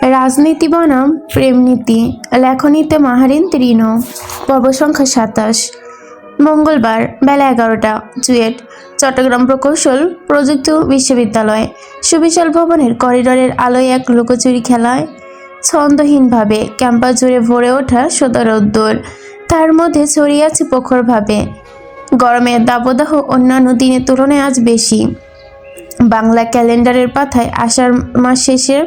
রাজনীতি বনাম প্রেমনীতি, লেখনীতে মাহারিন তৃণ। পর্ব সংখ্যা 27। মঙ্গলবার বেলা 11টা। চুয়েট, চট্টগ্রাম প্রকৌশল প্রযুক্তি বিশ্ববিদ্যালয়। সুবিশাল ভবনের করিডোরের আলোয় এক লুকোচুরি খেলায় ছন্দহীনভাবে ক্যাম্পাস জুড়ে ভরে ওঠা সোদা রোদ্দুর। তার মধ্যে ছড়িয়ে আছে প্রখরভাবে গরমের দাবদাহ। অন্যান্য দিনের তুলনায় আজ বেশি। বাংলা ক্যালেন্ডারের পাতায় আষাঢ় মাস শেষে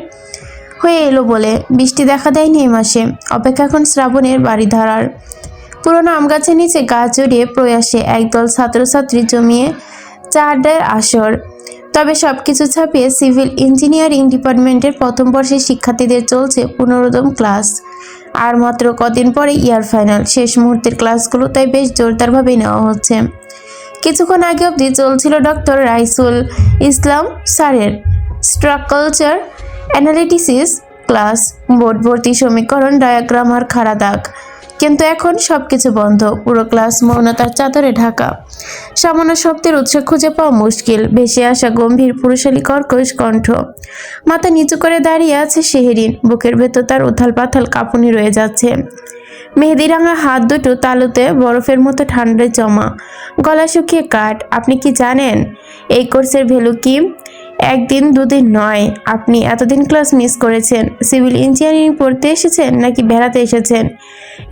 হয়ে এলো বলে বৃষ্টি দেখা দেয়নি এ মাসে। অপেক্ষা এখন শ্রাবণের বাড়ি ধারার। পুরোনো আম গাছের নিচে গা জড়িয়ে প্রয়াসে একদল ছাত্রছাত্রী জমিয়ে চা আড্ডার আসর। তবে সবকিছু ছাপিয়ে সিভিল ইঞ্জিনিয়ারিং ডিপার্টমেন্টের প্রথম বর্ষের শিক্ষার্থীদের চলছে পুনরুদ্যম ক্লাস। আর মাত্র কদিন পরে ইয়ার ফাইনাল। শেষ মুহূর্তের ক্লাসগুলো তাই বেশ জোরদারভাবেই নেওয়া হচ্ছে। কিছুক্ষণ আগে অবধি চলছিল ডক্টর রাইসুল ইসলাম স্যারের স্ট্রাকচার অ্যানালিটিসিস ক্লাস। বোর্ড ভর্তি সমীকরণ, ডায়াগ্রাম আর খাড়া দাগ। কিন্তু এখন সবকিছু বন্ধ। পুরো ক্লাস মৌনতার চাদরে ঢাকা। সামান্য শব্দের উৎস খুঁজে পাওয়া মুশকিল। ভেসে আসা গম্ভীর পুরুষালী কর্কশ কণ্ঠ। মাথা নিচু করে দাঁড়িয়ে আছে শেহরিন। বুকের ভেতর তার উথাল পাথাল কাঁপুনি রয়ে যাচ্ছে। মেহেদিরাঙা হাত দুটো তালুতে বরফের মতো ঠান্ডায় জমা। গলা শুকিয়ে কাঠ। আপনি কি জানেন এই কোর্সের ভ্যালু কি? একদিন দুদিন নয়। আপনি এতদিন ক্লাস মিস করেছেন। সিভিল ইঞ্জিনিয়ারিং পড়তে এসেছেন নাকি বেড়াতে এসেছেন?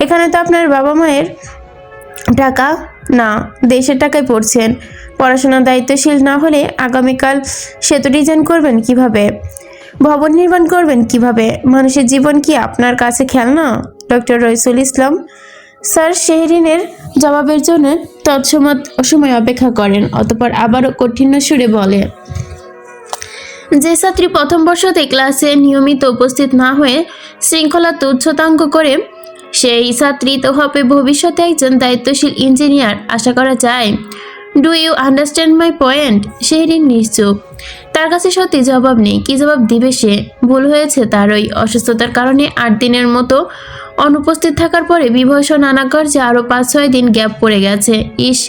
এখানে তো আপনার বাবা মায়ের টাকা না, দেশের টাকায় পড়ছেন। পড়াশোনার দায়িত্বশীল না হলে আগামীকাল সেতু ডিজাইন করবেন কিভাবে? ভবন নির্মাণ করবেন কিভাবে? মানুষের জীবন কি আপনার কাছে খেলনা? ডক্টর রাইসুল ইসলাম স্যার শেহরিনের জবাবের জন্য তৎসময় অসময় অপেক্ষা করেন। অতঃপর আবারও কঠিন সুরে বলে, যে ছাত্রী প্রথম বর্ষতে ক্লাসে নিয়মিত উপস্থিত না হয়ে শৃঙ্খলা তুচ্ছতাঙ্গ করে, সেই ছাত্রী তো হবে ভবিষ্যতে একজন দায়িত্বশীল ইঞ্জিনিয়ার। আশা করা যায়। Do you understand my point? Shehrin নিশ্চুপ। তার কাছে সত্যি জবাব নেই। কি জবাব দিবে সে? ভুল হয়েছে তারই। অসুস্থতার কারণে 8 দিনের মতো অনুপস্থিত থাকার পরে বিভৎস নানা কার্যে আরও 5-6 দিন গ্যাপ পড়ে গেছে। ইস,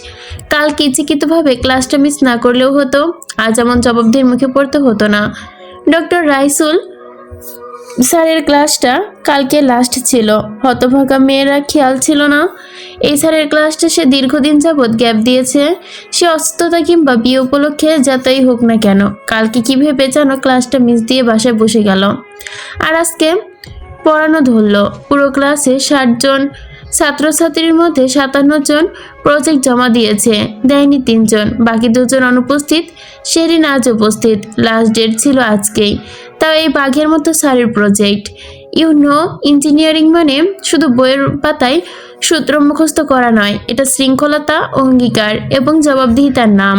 কাল কিচিকিতভাবে ক্লাসটা মিস না করলেও হতো। আজ এমন জবাবদের মুখে পড়তে হতো না। ডক্টর রাইসুল স্যারের ক্লাসটা কালকে লাস্ট ছিল। হতভাগা মেয়েরা খেয়াল ছিল না? এই স্যারের ক্লাসটা সে দীর্ঘদিন যাবৎ গ্যাপ দিয়েছে। সে অসুস্থতা কিংবা বিয়ে উপলক্ষে যতই হোক না কেন, কালকে কি ভেবে যেন ক্লাসটা মিস দিয়ে বাসায় বসে গেল। আর আজকে পড়ানো ধরল। পুরো ক্লাসে 60 জন ছাত্রছাত্রীর মধ্যে 57 জন প্রজেক্ট জমা দিয়েছে, দেয়নি 3 জন। বাকি 2 জন অনুপস্থিত। শেহরিন আজ উপস্থিত। লাস্ট ডেট ছিল আজকেই। তাও এই বাঘের মতো স্যারের প্রজেক্ট। ইঞ্জিনিয়ারিং মানে শুধু বইয়ের পাতায় সূত্র মুখস্থ করা নয়। এটা শৃঙ্খলতা, অঙ্গীকার এবং জবাবদিহিতার নাম।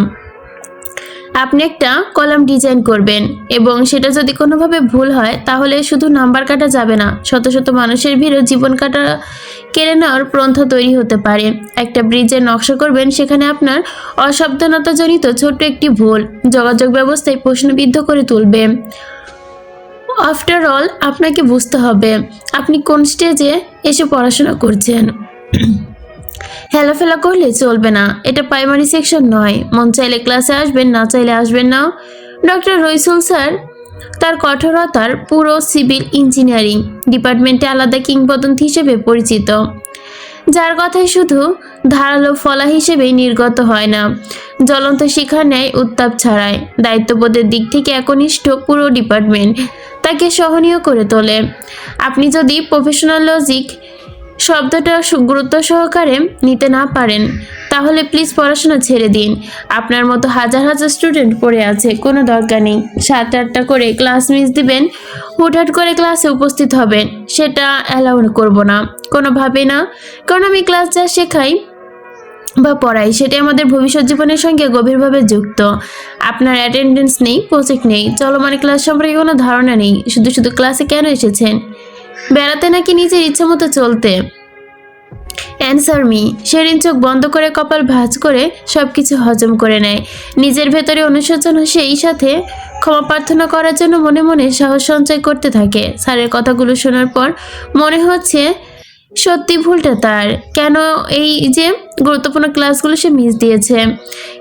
আপনি একটা কলাম ডিজাইন করবেন এবং সেটা যদি কোনোভাবে ভুল হয় তাহলে শুধু নাম্বার কাটা যাবে না, শত শত মানুষের ভিড়ও জীবন কাটা কেড়ে নেওয়ার পন্থা তৈরি হতে পারে। একটা ব্রিজের নকশা করবেন, সেখানে আপনার অসাবধানতাজনিত ছোট্ট একটি ভুল যোগাযোগ ব্যবস্থায় প্রশ্নবিদ্ধ করে তুলবে। আফটার অল, আপনাকে বুঝতে হবে আপনি কোন স্টেজে এসে পড়াশোনা করছেন। হেলাফেলা করলে চলবে না। এটা প্রাইমারি সেকশন নয়। মন চাইলে ক্লাসে আসবেন, না চাইলে আসবেন না। ডক্টর রাইসুল স্যার তার কঠোরতার পুরো সিভিল ইঞ্জিনিয়ারিং ডিপার্টমেন্টে আলাদা কিংবদন্তি হিসেবে পরিচিত, যার কথায় শুধু ধারালো ফলা হিসেবেই নির্গত হয় না, জ্বলন্ত শিখার ন্যায় উত্তাপ ছড়ায়। দায়িত্ববোধের দিক থেকে একনিষ্ঠ পুরো ডিপার্টমেন্ট তাকে সহনীয় করে তোলে। আপনি যদি প্রফেশনাল লজিক শব্দটা গুরুত্ব সহকারে নিতে না পারেন তাহলে প্লিজ পড়াশোনা ছেড়ে দিন। আপনার মতো হাজার হাজার স্টুডেন্ট পড়ে আছে, কোনো দরকার নেই 7-8টা করে ক্লাস মিস দিবেন, হুটহাট করে ক্লাসে উপস্থিত হবেন। সেটা অ্যালাউ করব না, কোনোভাবে না। কারণ আমি ক্লাস যা শেখাই বা পড়াই সেটা আমাদের ভবিষ্যৎ জীবনের সঙ্গে গভীরভাবে যুক্ত। আপনার অ্যাটেন্ডেন্স নেই, প্রজেক্ট নেই, চলমান ক্লাস সম্পর্কে কোনো ধারণা নেই। শুধু শুধু ক্লাসে কেন এসেছেন? বেড়াতে নাকি নিজের ইচ্ছা মতো চলতে? Answer me. শেহরিন চোখ বন্ধ করে কপাল ভাঁজ করে সবকিছু হজম করে নেয়। নিজের ভেতরে অনুশোচন, সেই সাথে ক্ষমা প্রার্থনা করার জন্য মনে মনে সাহস সঞ্চয় করতে থাকে। স্যারের কথাগুলো শোনার পর মনে হচ্ছে সত্যি ভুলটা তার। কেন এই যে গুরুত্বপূর্ণ ক্লাসগুলো সে মিস দিয়েছে?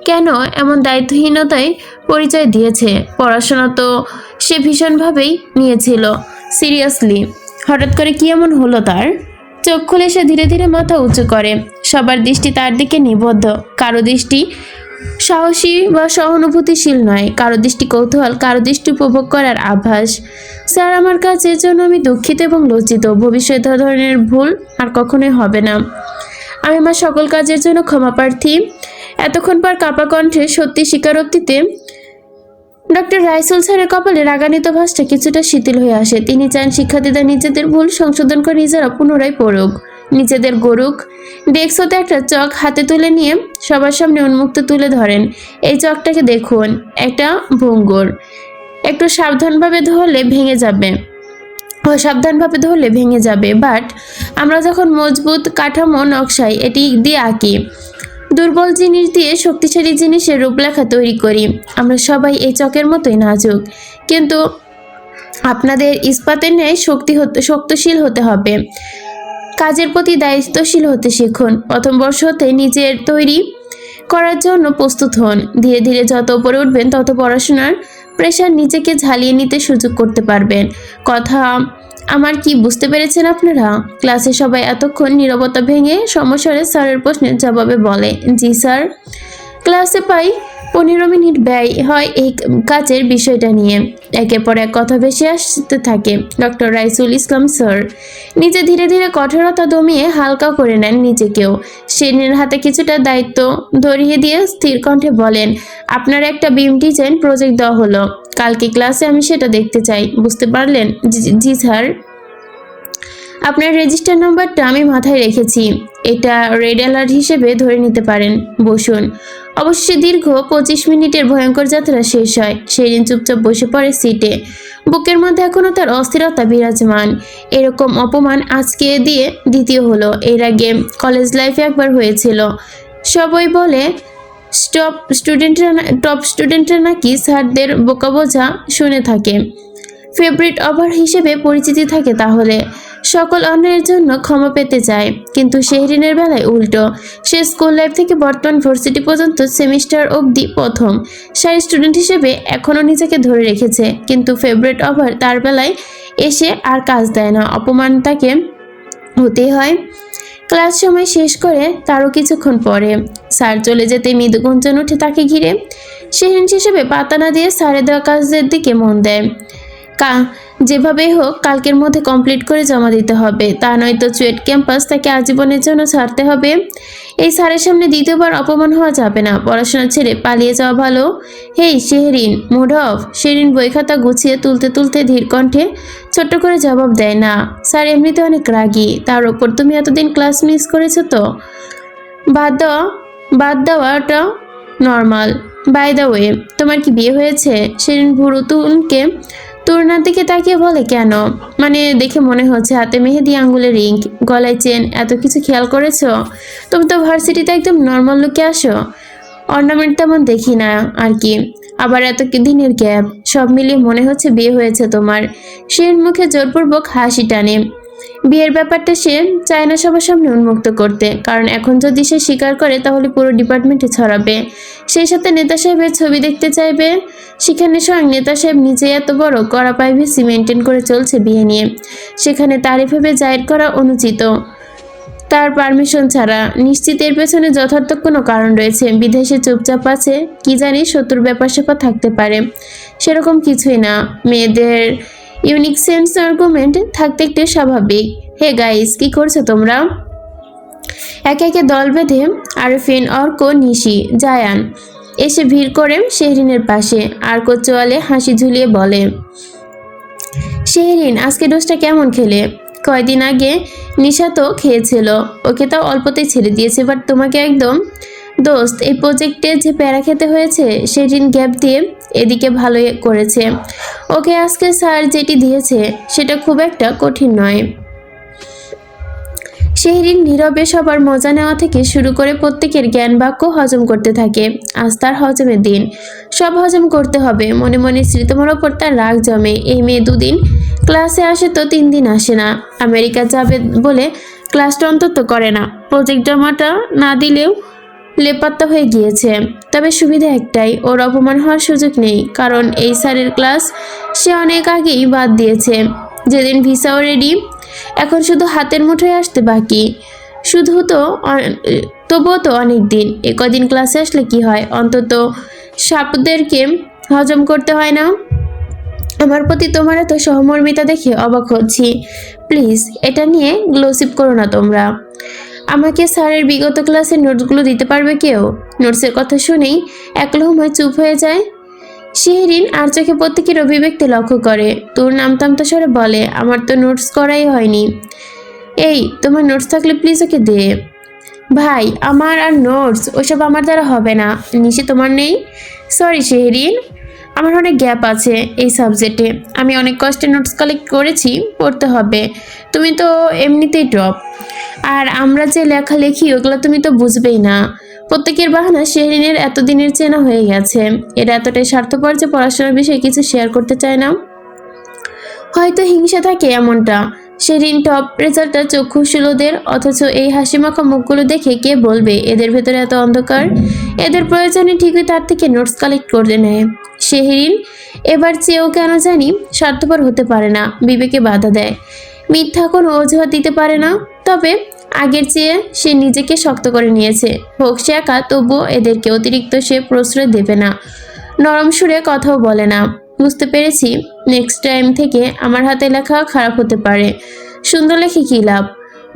কেন এমন দায়িত্বহীনতায় পরিচয় দিয়েছে? পড়াশোনা তো সে ভীষণভাবেই নিয়েছিল, সিরিয়াসলি, হঠাৎ করে কি এমন হলো তার? চোখ খুলে সে ধীরে ধীরে মাথা উঁচু করে। সবার দৃষ্টি তার দিকে নিবদ্ধ। কারো দৃষ্টি সাহসী বা সহানুভূতিশীল নয়, কারো দৃষ্টি কৌতূহল, কারো দৃষ্টি উপভোগ করার আভাস। স্যার, আমার কাজের জন্য আমি দুঃখিত এবং লজ্জিত। ভবিষ্যতে ধরনের ভুল আর কখনোই হবে না। আমি আমার সকল কাজের জন্য ক্ষমা প্রার্থী। এতক্ষণ পর কাপা কণ্ঠে সত্যি স্বীকারোক্তিতে ডক্টর রাইসুল স্যারের কপালে রাগান্বিত ভাসটা কিছুটা শিথিল হয়ে আসে। তিনি চান শিক্ষার্থীরা নিজেদের ভুল সংশোধন করে নিজেরা পুনরায় পড়ুক, নিজেদের গড়ুক। ডেস্ক হতে একটা চক হাতে তুলে নিয়ে সবার সামনে উন্মুক্ত তুলে ধরেন। এই চকটাকে দেখুন, একটা ভঙ্গুর। একটু সাবধানভাবে ধরলে ভেঙে যাবে, বাট আমরা যখন মজবুত কাঠামো নকশায় এটি দিয়ে আঁকি, দুর্বল জিনিস দিয়ে শক্তিশালী জিনিসের রূপরেখা তৈরি করি। আমরা সবাই এই চকের মতোই নাজুক, কিন্তু আপনাদের ইস্পাতের ন্যায় শক্তিশীল হতে হবে। কাজের প্রতি দায়িত্বশীল হতে শিখুন। প্রথম বর্ষ হতে নিজের তৈরি করার জন্য প্রস্তুত হন। ধীরে ধীরে যত উপরে উঠবেন তত পড়াশোনার প্রেশার নিজেকে ঝালিয়ে নিতে সুযোগ করতে পারবেন। কথা আমার কি বুঝতে পেরেছেন আপনারা? ক্লাসে সবাই এতক্ষণ নীরবতা ভেঙে সমস্বরে স্যারের প্রশ্নের জবাবে বলে, জি স্যার। ক্লাসে প্রায় 15 মিনিট ব্যয় হয় এই কাজের বিষয়টা নিয়ে। একের পর এক কথা ভেসে আসতে থাকে। ডক্টর রাইসুল ইসলাম স্যার নিজে ধীরে ধীরে কঠোরতা দমিয়ে হালকা করে নেন নিজেকেও। সেনের হাতে কিছুটা দায়িত্ব ধরিয়ে দিয়ে স্থির কণ্ঠে বলেন, আপনার একটা বিম ডিজাইন প্রজেক্ট দেওয়া হলো। কালকে ক্লাসে আমি সেটা দেখতে চাই, বুঝতে পারলেন? জি স্যার। আপনার রেজিস্টার নাম্বারটা আমি মাথায় রেখেছি, এটা রেড অ্যালার্ট হিসেবে ধরে নিতে পারেন। বসুন। অবশ্যই দীর্ঘ 25 মিনিটের ভয়ঙ্কর যাত্রা শেষ হয়। সেদিন চুপচাপ বসে পড়ে সিটে। বুকের মধ্যে এখনও তার অস্থিরতা বিরাজমান। এরকম অপমান আজকে দিয়ে দ্বিতীয় হলো। এর আগে কলেজ লাইফে একবার হয়েছিল। সবাই বলে টপ স্টুডেন্টরা নাকি স্যারদের বোকা বোঝা শুনে থাকে, ফেভারিট ওভার হিসেবে পরিচিতি থাকে, তাহলে সকল অন্যায়ের জন্য ক্ষমা পেতে চায়। কিন্তু শেহরিনের বেলায় উল্টো। সে স্কুল লাইফ থেকে বর্তমান ভার্সিটি পর্যন্ত সেমিস্টার অবধি প্রথম সারি স্টুডেন্ট হিসেবে এখনও নিজেকে ধরে রেখেছে, কিন্তু ফেভারিট ওভার তার বেলায় এসে আর কাজ দেয় না। অপমান তাকে হতেই হয়। ক্লাস সময় শেষ করে তারও কিছুক্ষণ পরে স্যার চলে যেতে মৃদু গুঞ্জন উঠে তাকে ঘিরে। শেহরিন হিসেবে পাতা না দিয়ে স্যারের দেওয়া কাজের দিকে মন দেয়। যেভাবেই হোক কালকের মধ্যে কমপ্লিট করে জমা দিতে হবে, তা নয়তো চুয়েট ক্যাম্পাস তাকে আজীবনের জন্য ছাড়তে হবে। এই স্যারের সামনে দ্বিতীয়বার অপমান হওয়া যাবে না। পড়াশোনা ছেড়ে পালিয়ে যাওয়া ভালো। হেই শেহরিন, মুড অফ? শেহরিন বই খাতা গুছিয়ে তুলতে ধীর কণ্ঠে ছোট্ট করে জবাব দেয়, না স্যার, এমনিতে অনেক রাগী। তার ওপর তুমি এতদিন ক্লাস মিস করেছো তো বাদ দেওয়াটা নর্মাল। বাই দ্য ওয়ে, তোমার কি বিয়ে হয়েছে? শেহরিন ভুরু তুলকে তরুণার দিকে তাকিয়ে বলে, কেন? মানে দেখে মনে হচ্ছে হাতে মেহেদি, আঙ্গুলে রিং, গলায় চেন, এত কিছু খেয়াল করেছো? তুমি তো ভার্সিটিতে একদম নর্মাল লুকে আসো, অর্নামেন্ট তেমন দেখি না আর কি। আবার এত দিনের গ্যাপ, সব মিলিয়ে মনে হচ্ছে বিয়ে হয়েছে তোমার। সের মুখে জোরপূর্বক হাসি টানে। বিয়ের ব্যাপারটা সে চায় না সবার সামনে উন্মুক্ত করতে, কারণ এখন যদি সে স্বীকার করে তাহলে পুরো ডিপার্টমেন্টে ছড়াবে। সেই সাথে নেতা সাহেবের ছবি দেখতে চাইবে। সেখানে স্বয়ং নেতা সাহেব নিজে এত বড় কড়া প্রাইভেসি মেনটেন করে চলছে বিয়ে নিয়ে, সেখানে তারিফভাবে জাহির করা অনুচিত তার পারমিশন ছাড়া। নিশ্চিত এর পেছনে যথার্থ কোনো কারণ রয়েছে। বিদেশে চুপচাপ আছে, কি জানি শত্রুর ব্যাপার স্যাপার থাকতে পারে। সেরকম কিছুই না। মেয়েদের ইউনিক সেন্স আর্গুমেন্ট থাকতে একটু স্বাভাবিক। হে গাইস, কি করছো তোমরা? একে একে দল বেঁধে আরফিন, অর্ক, নিশি, জায়ান এসে ভিড় করে শেহরিনের পাশে। আর্ক চোয়ালে হাসি ঝুলিয়ে বলে, শেহরিন, আজকে ডোজটা কেমন খেলে? কয়দিন আগে নিশা তো খেয়েছিল, ওকে তাও অল্পতেই ছেড়ে দিয়েছে, বাট তোমাকে একদম। দোস্ত, এই প্রজেক্টে যে প্যারা খেতে হয়েছে, সেদিন গ্যাপ দিয়ে এদিকে ভালোই করেছে। ওকে আজকে স্যার যেটি দিয়েছে সেটা খুব একটা কঠিন নয়। শেহরিন নীরবে সবার মজা নেওয়া থেকে শুরু করে প্রত্যেকের জ্ঞান বাক্য হজম করতে থাকে। আজ তার হজমের দিন, সব হজম করতে হবে। মনে মনে স্মৃতমার ওপর তার রাগ জমে। এই মেয়ে 2 দিন ক্লাসে আসে তো 3 দিন আসে না। আমেরিকা যাবে বলে ক্লাসটা অন্তত করে না। প্রজেক্ট জমাটা না দিলেও লেপাত্তা হয়ে গিয়েছে। তবে সুবিধা একটাই, ওর অপমান হওয়ার সুযোগ নেই, কারণ এই স্যারের ক্লাস সে অনেক আগেই বাদ দিয়েছে। যেদিন ভিসাও রেডি, এখন শুধু হাতের মুঠোয় আসতে বাকি। শুধু তো তবুও তো অনেক দিন। এ কদিন ক্লাসে আসলে কি হয়, অন্তত সাপদেরকে হজম করতে হয় না। আমার প্রতি তোমার এত সহমর্মিতা দেখে অবাক হচ্ছি। প্লিজ এটা নিয়ে গ্লোসিপ করো না তোমরা। আমাকে স্যারের বিগত ক্লাসের নোটসগুলো দিতে পারবে কেউ? নোটসের কথা শুনেই এক লহমায় চুপ হয়ে যায় শিহরিন, আর চোখে প্রত্যেকের অভিব্যক্তি লক্ষ্য করে। তোর নামতামতা স্বরে বলে, আমার তো নোটস করাই হয়নি। এই, তোমার নোটস থাকলে প্লিজ ওকে দে। ভাই, আমার আর নোটস ওসব আমার দ্বারা হবে না। নিশি তোমার নেই? সরি শিহরিন, আমার অনেক গ্যাপ আছে এই সাবজেক্টে। আমি অনেক কষ্টে নোটস কালেক্ট করেছি, পড়তে হবে। তুমি তো এমনিতেই টপ, আর আমরা যে লেখালেখি ওগুলো তুমি তো বুঝবেই না। প্রত্যেকের বাহানা শেহরিনের এতদিনের চেনা হয়ে গেছে। এরা এতটাই স্বার্থপর যে পড়াশোনার বিষয়ে কিছু শেয়ার করতে চায় না। হয়তো হিংসা থাকে এমনটা। শেরিন টপ রেজাল্টটা চক্ষুশূলদের, অথচ এই হাসিমাখা মুখগুলো দেখে কে বলবে এদের ভেতরে এত অন্ধকার। এদের প্রয়োজনে ঠিকই তার থেকে নোটস কালেক্ট করে নেয়। শেহরিন এবার চেয়েও কেন জানি স্বার্থপর হতে পারে না, বিবেকে বাধা দেয়। মিথ্যা কোনো অজুহাত দিতে পারে না। তবে আগের চেয়ে সে নিজেকে শক্ত করে নিয়েছে। হোক সে একা, তবুও এদেরকে অতিরিক্ত সে প্রশ্রয় দেবে না। নরম সুরে কথাও বলে না। বুঝতে পেরেছি, নেক্সট টাইম থেকে আমার হাতে লেখা খারাপ হতে পারে। সুন্দর লেখে কী লাভ?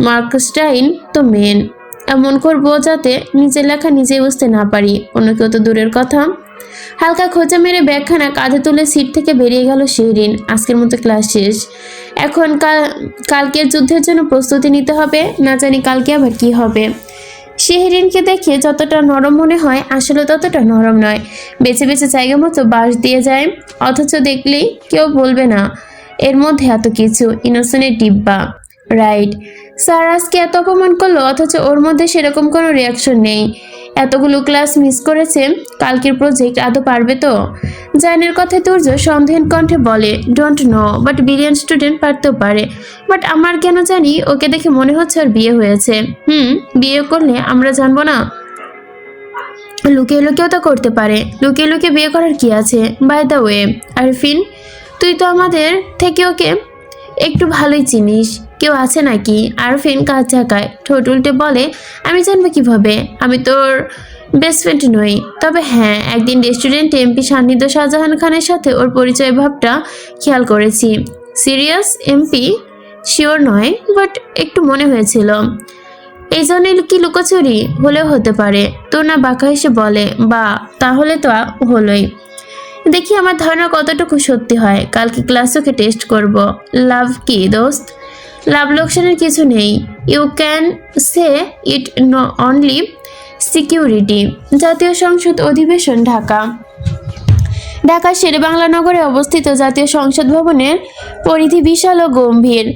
মার্কস্টাইন তো মেন। এমন করবো যাতে নিজের লেখা নিজেই বুঝতে না পারি, অন্য কেউ তো দূরের কথা। হালকা খোঁচা মেরে ব্যাগখানা কাঁধে তুলে সিট থেকে বেরিয়ে গেল শিহরিন। আজকের মতো ক্লাস শেষ। এখন কালকের যুদ্ধের জন্য প্রস্তুতি নিতে হবে। না জানি কালকে আবার কি হবে। শিহরিনকে দেখে যতটা নরম মনে হয়, আসলে ততটা নরম নয়। বেছে বেছে জায়গা মতো বাঁশ দিয়ে যায়, অথচ দেখলেই কেউ বলবে না এর মধ্যে এত কিছু। ইনোসেন্টের ডিব্বা। রাইট, স্যার আজকে এত অপমান করলো, অথচ ওর মধ্যে সেরকম কোনো রিয়াকশন নেই। এতগুলো ক্লাস মিস করেছে, কালকের প্রজেক্ট আদৌ পারবে তো? জানের কথায় তুর্য সন্দেহের কণ্ঠে বলে, don't know, but brilliant student পারতেও পারে। বাট আমার কেন জানি ওকে দেখে মনে হচ্ছে ওর বিয়ে হয়েছে। বিয়ে করলে আমরা জানবো না? লুকিয়ে লুকিয়েও তো করতে পারে। লুকিয়ে লুকিয়ে বিয়ে করার কি আছে? বাই দ্য ওয়ে আরফিন, তুই তো আমাদের থেকে ওকে একটু ভালোই চিনিস। কেউ আছে নাকি? আরফিন কাজ ঝাঁকায়, ঠোঁট উল্টে বলে, আমি জানবো কিভাবে? আমি তোর বেস্ট ফ্রেন্ড নই। তবে হ্যাঁ, একদিন রেস্টুরেন্টে এমপি সান্নিধ্য শাহজাহান খানের সাথে ওর পরিচয় ভাবটা খেয়াল করেছি। সিরিয়াস? এমপি? শিওর নয়, বাট একটু মনে হয়েছিল। এই জন্য কি লুকোচুরি? হলেও হতে পারে। তো না বাঁকা হেসে বলে, বা তাহলে তো হলোই। দেখি আমার ধারণা কতটুকু সত্যি হয়। কালকে ক্লাসে ওকে টেস্ট করব। লাভ কি দোস্ত? লাভ লোকসানের কিছু নেই। You can say it only security. জাতীয় সংসদ অধিবেশন, ঢাকা। ঢাকার শেরেবাংলা নগরে অবস্থিত জাতীয় সংসদ ভবনের পরিধি বিশাল ও গম্ভীর।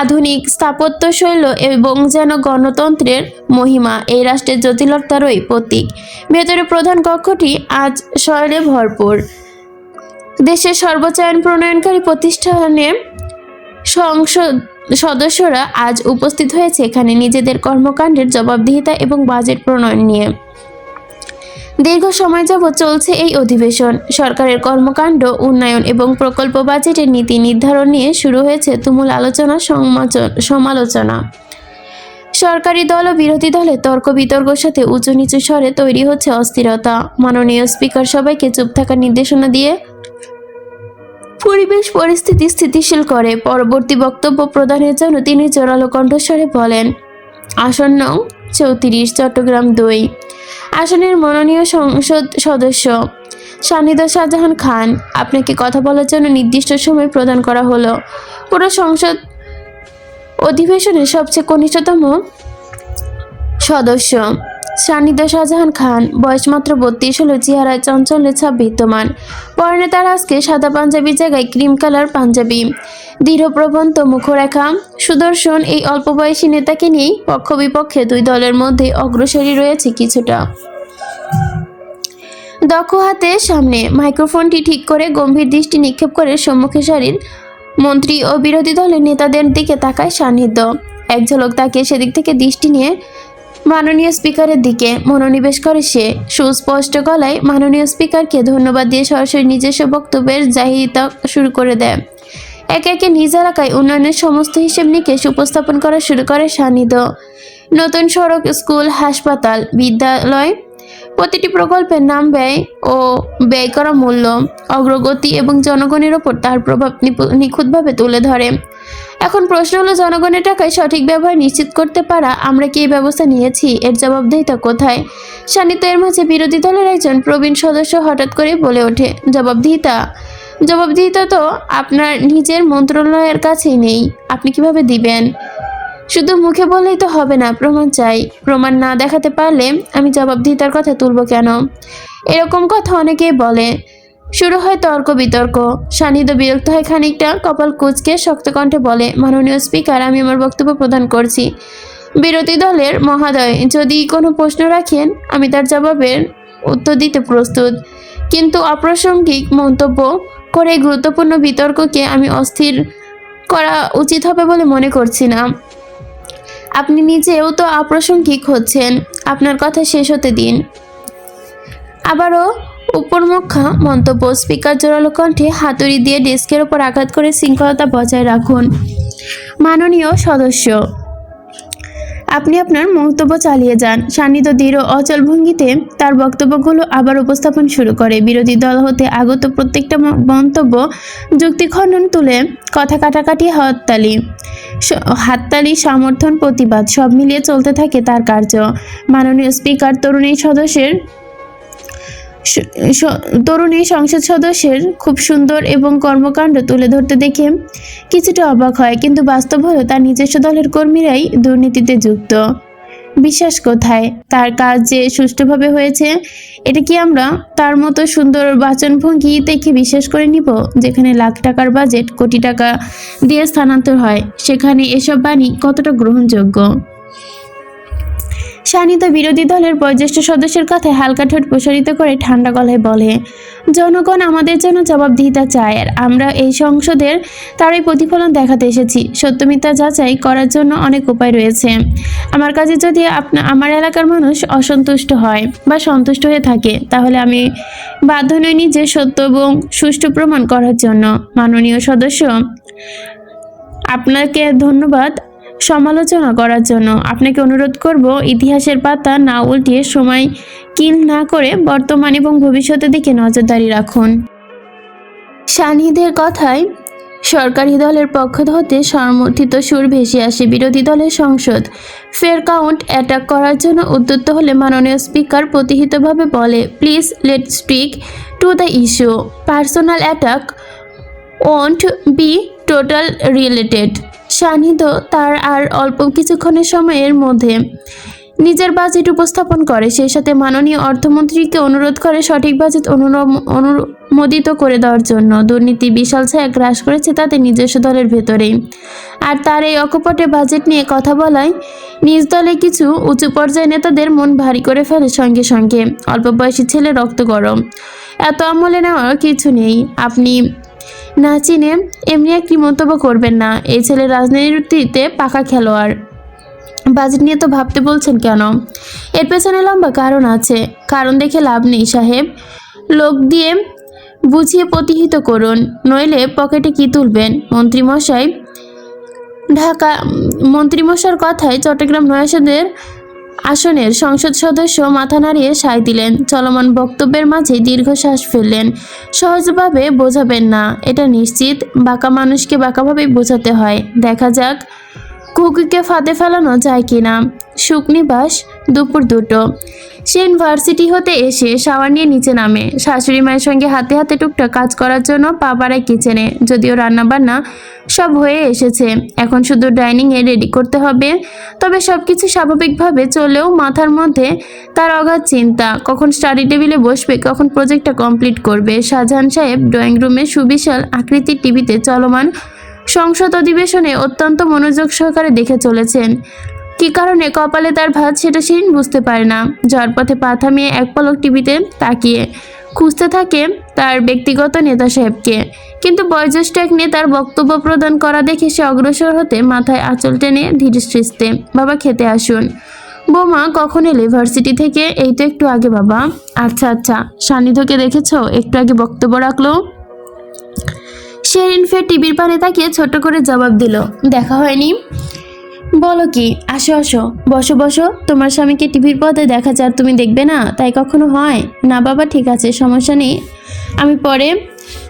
আধুনিক স্থাপত্যশৈল এবং যেন গণতন্ত্রের মহিমা এই রাষ্ট্রের জটিলতারই প্রতীক। ভেতরে প্রধান কক্ষটি আজ শৈলে ভরপুর। দেশের সর্বোচ্চ আইন প্রণয়নকারী প্রতিষ্ঠানের সংসদ সদস্যরা আজ উপস্থিত হয়েছে এখানে নিজেদের কর্মকাণ্ডের জবাবদিহিতা এবং বাজেট প্রণয়ন নিয়ে। দীর্ঘ সময় যাবৎ চলছে এই অধিবেশন। সরকারের কর্মকাণ্ড, উন্নয়ন এবং প্রকল্প বাজেটের নীতি নির্ধারণ নিয়ে শুরু হয়েছে তুমুল আলোচনা, সমালোচনা। সরকারি দল ও বিরোধী দলের তর্ক বিতর্কের সাথে উঁচু নিচু স্বরে তৈরি হচ্ছে অস্থিরতা। মাননীয় স্পিকার সবাইকে চুপ থাকার নির্দেশনা দিয়ে পরিবেশ পরিস্থিতি স্থিতিশীল করে পরবর্তী বক্তব্য প্রদানের জন্য তিনি জোরালো কণ্ঠস্বরে বলেন, আসন নং 34, চট্টগ্রাম 2 আসনের মাননীয় সংসদ সদস্য সান্নিধ্য শাহজাহান খান, আপনাকে কথা বলার জন্য নির্দিষ্ট সময় প্রদান করা হলো। পুরো সংসদ অধিবেশনের সবচেয়ে কনিষ্ঠতম সদস্য সান্নিধ্য শাহজাহান খান, বয়স মাত্র 32 হলো, চেহারায় চঞ্চলের ছাপ বিদ্যমান। পরনে তার আজকে সাদা পাঞ্জাবির জায়গায় ক্রিম কালার পাঞ্জাবি। দৃঢ় প্রবন্ত মুখরেখা। সুদর্শন এই অল্প বয়সী নেতাকে নিয়েই পক্ষ বিপক্ষে দুই দলের মধ্যে অগ্রসরী রয়েছে কিছুটা। দক্ষ হাতে সামনে মাইক্রোফোনটি ঠিক করে গম্ভীর দৃষ্টি নিক্ষেপ করে সম্মুখে সারির মন্ত্রী ও বিরোধী দলের নেতাদের দিকে তাকায় সান্নিধ্য। এক ঝলক তাকিয়ে সেদিক থেকে দৃষ্টি নিয়ে মাননীয় স্পিকারের দিকে মনোনিবেশ করে সে। সুস্পষ্ট গলায় মাননীয় স্পিকারকে ধন্যবাদ দিয়ে সরাসরি নিজস্ব বক্তব্যের জাহিতা শুরু করে দেয়। একে একে নিজ এলাকায় উন্নয়নের সমস্ত হিসেব নিকেশ উপস্থাপন করা শুরু করে সান্নিধ্য। নতুন সড়ক, স্কুল, হাসপাতাল, বিদ্যালয়, প্রতিটি প্রকল্পের নাম, ব্যয় ও ব্যয় করা মূল্য, অগ্রগতি এবং জনগণের ওপর তার প্রভাব নিখুঁতভাবে তুলে ধরে। এখন প্রশ্ন হলো, জনগণের টাকায় সঠিক ব্যবহার নিশ্চিত করতে পারা আমরা কি এই ব্যবস্থা নিয়েছি? এর জবাবদিহিতা কোথায়? সান্নিধ্য এর মাঝে বিরোধী দলের একজন প্রবীণ সদস্য হঠাৎ করে বলে ওঠে, জবাবদিহিতা তো আপনার নিজের মন্ত্রণালয়ের কাছেই নেই, আপনি কিভাবে দিবেন? শুধু মুখে বললেই তো হবে না, প্রমাণ চাই। প্রমাণ না দেখাতে পারলে আমি জবাবদিহিতার কথা তুলব কেন? এরকম কথা অনেকেই বলে। শুরু হয় তর্ক বিতর্ক। সান্নিধ্য বিরক্ত হয় খানিকটা, কপাল কুঁচকে শক্ত কণ্ঠে বলে, মাননীয় স্পিকার, আমি আমার বক্তব্য প্রদান করছি। বিরোধী দলের মহোদয় যদি কোনো প্রশ্ন রাখেন আমি তার জবাবের উত্তর দিতে প্রস্তুত, কিন্তু অপ্রাসঙ্গিক মন্তব্য করে গুরুত্বপূর্ণ বিতর্ককে আমি অস্থির করা উচিত হবে বলে মনে করছি না। আপনি নিজেও তো অপ্রাসঙ্গিক হচ্ছেন, আপনার কথা শেষ হতে দিন। আবারও উপরমুখা মন্তব্য। স্পিকার জোরালো কণ্ঠে হাতুড়ি দিয়ে ডেস্কের ওপর আঘাত করে শৃঙ্খলতা বজায় রাখুন। মাননীয় সদস্য, আপনি আপনার বক্তব্য চালিয়ে যান। সান্নিধ্য দৃঢ় অচল ভঙ্গিতে তার বক্তব্যগুলো আবার উপস্থাপন শুরু করে। বিরোধী দল হতে আগত প্রত্যেকটা মন্তব্য যুক্তি খণ্ডন তুলে কথা কাটাকাটি, হাততালি, সমর্থন, প্রতিবাদ সব মিলিয়ে চলতে থাকে তার কার্য। মাননীয় স্পিকার তরুণী সংসদ সদস্যের খুব সুন্দর এবং কর্মকাণ্ড তুলে ধরতে দেখে কিছুটা অবাক হয়, কিন্তু বাস্তব হলো তার নিজস্ব দলের কর্মীরাই দুর্নীতিতে যুক্ত। বিশ্বাস কোথায়? তার কাজ যে সুষ্ঠুভাবে হয়েছে এটা কি আমরা তার মতো সুন্দর বাচনভঙ্গি দেখে বিশ্বাস করে নিব? যেখানে লাখ টাকার বাজেট কোটি টাকা দিয়ে স্থানান্তর হয়, সেখানে এসব বাণী কতটা গ্রহণযোগ্য? সান্নিধ্য বিরোধী দলের বয়োজ্যেষ্ঠ সদস্যের কথায় হালকা ঠোঁট প্রসারিত করে ঠান্ডা গলায় বলে, জনগণ আমাদের জন্য জবাবদিহিতা চায়, আর আমরা এই সংসদের তারই প্রতিফলন দেখাতে এসেছি। সত্য মিথ্যা যাচাই করার জন্য অনেক উপায় রয়েছে। আমার কাছে যদি আমার এলাকার মানুষ অসন্তুষ্ট হয় বা সন্তুষ্ট হয়ে থাকে, তাহলে আমি বাধ্য নই নিজে সত্য এবং সুষ্ঠু প্রমাণ করার জন্য। মাননীয় সদস্য, আপনাকে ধন্যবাদ সমালোচনা করার জন্য। আপনাকে অনুরোধ করব, ইতিহাসের পাতা না উল্টিয়ে সময় কিল না করে বর্তমান এবং ভবিষ্যতের দিকে নজরদারি রাখুন। সান্নিধ্যের কথায় সরকারি দলের পক্ষ হতে সমর্থিত সুর ভেসে আসে। বিরোধী দলের সংসদ ফেয়ার কাউন্ট অ্যাটাক করার জন্য উদ্যত হলে মাননীয় স্পিকার প্রতিহিতভাবে বলে, please let stick to the issue, personal attack won't be total related. সান্নিধ্য তার আর অল্প কিছুক্ষণের সময়ের মধ্যে নিজের বাজেট উপস্থাপন করে। সেই সাথে মাননীয় অর্থমন্ত্রীকে অনুরোধ করে সঠিক বাজেট অনুমোদিত করে দেওয়ার জন্য। দুর্নীতি বিশাল ছায়া গ্রাস করেছে তাদের নিজস্ব দলের ভেতরেই, আর তার এই অকপটে বাজেট নিয়ে কথা বলায় নিজ দলে কিছু উঁচু পর্যায়ের নেতাদের মন ভারী করে ফেলে। সঙ্গে সঙ্গে অল্প বয়সী ছেলে রক্ত গরম, এত আমলে নেওয়ার কিছু নেই। আপনি না চিনে এমনি একটি মন্তব্য করবেন না। এই ছেলে রাজনীতিতে পাকা খেলোয়াড়, বাজেট নিয়ে তো ভাবতে বলছেন কেন? এর পেছনে লম্বা কারণ আছে। কারণ দেখে লাভ নেই সাহেব, লোক দিয়ে বুঝিয়ে প্রতিহিত করুন, নইলে পকেটে কি তুলবেন? মন্ত্রীমশাইয়ের কথায় চট্টগ্রাম ৯ আসনের সংসদ সদস্য মাথা নাড়িয়ে সায় দিলেন। চলমান বক্তব্যের মাঝে দীর্ঘশ্বাস ফেললেন। সহজভাবে বোঝাবেন না, এটা নিশ্চিত। বাঁকা মানুষকে বাঁকাভাবেই বোঝাতে হয়। দেখা যাক কুকুরকে ফাঁদে ফেলানো যায় কিনা। সুখনিবাস, দুপুর 2টো। সে ইউনিভার্সিটি হতে এসে শাওয়ার নিয়ে নিচে নামে। শাশুড়ি মায়ের সঙ্গে হাতে হাতে টুকটাক কাজ করার জন্য পা বাড়ায় কিচেনে। যদিও রান্নাবান্না সব হয়ে এসেছে, এখন শুধু ডাইনিংয়ে রেডি করতে হবে। তবে সব কিছু স্বাভাবিকভাবে চলেও মাথার মধ্যে তার অগাধ চিন্তা, কখন স্টাডি টেবিলে বসবে, কখন প্রজেক্টটা কমপ্লিট করবে। শাহজাহান সাহেব ড্রয়িং রুমে সুবিশাল আকৃতির টিভিতে চলমান সংসদ অধিবেশনে অত্যন্ত মনোযোগ সহকারে দেখে চলেছেন। কি কারণে কপালে তার ভাঁজ সেটা সে বুঝতে পারে না। যাওয়ার পথে পা থামিয়ে এক পলক টিভিতে তাকিয়ে খুঁজতে থাকে তার ব্যক্তিগত নেতা সাহেবকে, কিন্তু বয়োজ্যেষ্ঠ এক নেতার বক্তব্য প্রদান করা দেখে সে অগ্রসর হতে মাথায় আঁচল টেনে ধীরস্থিতে, বাবা খেতে আসুন। বৌমা কখন এলে ইউনিভার্সিটি থেকে? এই তো একটু আগে বাবা। আচ্ছা, সান্নিধ্যকে দেখেছ? একটু আগে বক্তব্য রাখলো। শেরিন ফের টিভির পানে তাকিয়ে ছোট্ট করে জবাব দিল, দেখা হয়নি? বলো কি, আসো আসো, বসো বসো। তোমার স্বামীকে টিভির পর্দায় দেখা যায়, তুমি দেখবে না? তাই কখনো হয় না বাবা? ঠিক আছে, সমস্যা নেই, আমি পরে।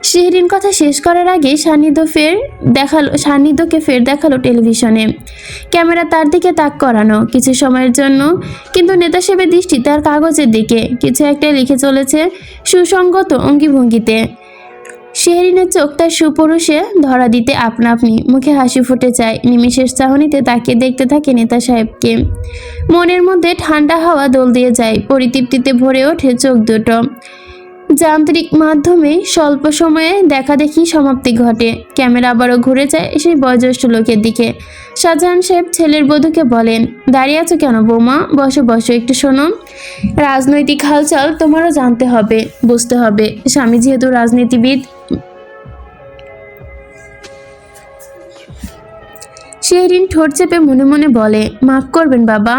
শেহরিন কথা শেষ করার আগে সান্নিধ্যকে ফের দেখালো টেলিভিশনে। ক্যামেরা তার দিকে তাক করানো কিছু সময়ের জন্য, কিন্তু নেতা সাহেবের দৃষ্টি তার কাগজের দিকে। কিছু একটা লিখে চলেছে সুসংগত অঙ্গিভঙ্গিতে। শেহরিনের চোখ তার সুপুরুষে ধরা দিতে আপনা আপনি মুখে হাসি ফুটে যায়। নিমিষের চাহনিতে তাকিয়ে দেখতে থাকে নেতা সাহেবকে। মনের মধ্যে ঠান্ডা হাওয়া দোল দিয়ে যায়, পরিতৃপ্তিতে ভরে ওঠে চোখ দুটো। যান্ত্রিক মাধ্যমে স্বল্প সময়ে দেখাদেখি সমাপ্তি ঘটে। ক্যামেরা আবারও ঘুরে যায় সেই বয়োজ্যেষ্ঠ লোকের দিকে। শাহজাহান সাহেব ছেলের বধূকে বলেন, দাঁড়িয়ে আছো কেন বৌমা? বসো বসো, একটু শোনো। রাজনৈতিক হালচাল তোমারও জানতে হবে, বুঝতে হবে। স্বামী যেহেতু রাজনীতিবিদ। শেহরিন ঠোঁট চেপে মনে মনে বলে, মাফ করবেন বাবা,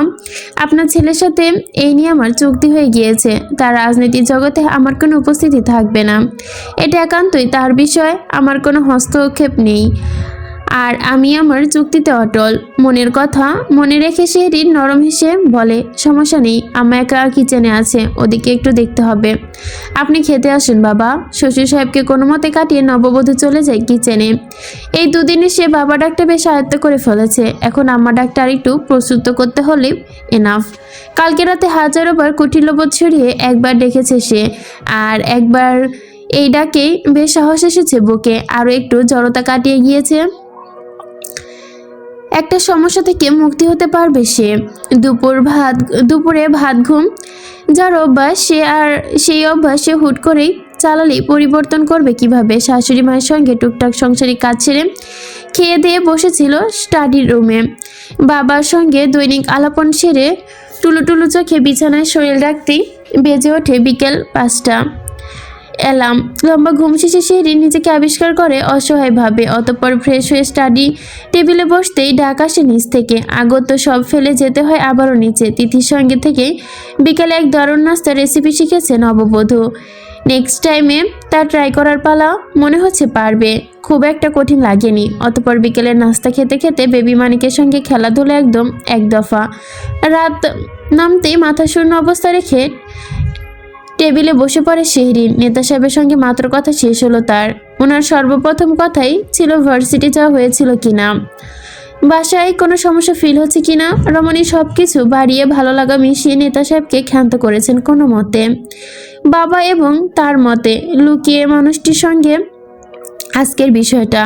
আপনার ছেলের সাথে এই নিয়ে আমার চুক্তি হয়ে গিয়েছে। তার রাজনীতির জগতে আমার কোনো উপস্থিতি থাকবে না। এটা একান্তই তার বিষয়, আমার কোনো হস্তক্ষেপ নেই। আর আমি আমার চুক্তিতে অটল। মনের কথা মনে রেখে শেহরিন নরম হেসে বলে, সমস্যা নেই, আম্মা একা কিচেনে আছে, ওদিকে একটু দেখতে হবে। আপনি খেতে আসেন বাবা। শ্বশুর সাহেবকে কোনো মতে কাটিয়ে নববধূ চলে যায় কিচেনে। এই দুদিনে সে বাবা ডাকটা বেশ আয়ত্ত করে ফেলেছে। এখন আম্মা ডাকটা আর একটু প্রস্তুত করতে হলে এনাফ। কালকে রাতে হাজারো বার কুটিলবোধ ছড়িয়ে একবার ডেকেছে সে, আর একবার এই ডাকেই বেশ সাহস এসেছে বুকে, আরও একটু জড়তা কাটিয়ে গিয়েছে। একটা সমস্যা থেকে মুক্তি হতে পারবে সে। দুপুরে ভাত ঘুম যার অভ্যাস, সেই অভ্যাস সে হুট করেই চালালেই পরিবর্তন করবে কিভাবে? শাশুড়ি মায়ের সঙ্গে টুকটাক সংসারিক কাজ ছেড়ে খেয়ে দিয়ে বসেছিল স্টাডি রুমে। বাবার সঙ্গে দৈনিক আলাপন সেরে টুলু চোখে বিছানায় শরীর রাখতেই বেজে ওঠে বিকেল 5টা। এলাম। লম্বা ঘুম শেষে শেহরিন নিজেকে আবিষ্কার করে অসহায়ভাবে। অতঃপর ফ্রেশ হয়ে স্টাডি টেবিলে বসতেই ডাক আসে নিচ থেকে। আগত সব ফেলে যেতে হয় আবারও নিচে। তিথির সঙ্গে থেকে বিকালে এক দারুণ নাস্তার রেসিপি শিখেছে নববধূ। নেক্সট টাইমে তা ট্রাই করার পালা। মনে হচ্ছে পারবে, খুব একটা কঠিন লাগেনি। অতঃপর বিকেলের নাস্তা খেতে খেতে বেবি মানিকের সঙ্গে খেলাধুলা একদম এক দফা। রাত নামতেই মাথা শূন্য অবস্থা রেখে টেবিলে বসে পড়ে শেহরিন। নেতা সাহেবের সঙ্গে মাত্র কথা শেষ হলো তার। ওনার সর্বপ্রথম কথাই ছিল ভার্সিটি যাওয়া হয়েছিল কিনা, বাসায় কোনো সমস্যা ফিল হচ্ছে কিনা। রমণী সব কিছু বাড়িয়ে ভালো লাগা মিশিয়ে নেতা সাহেবকে ক্ষান্ত করেছেন কোনো মতে। বাবা এবং তার মতে লুকিয়ে মানুষটির সঙ্গে আজকের বিষয়টা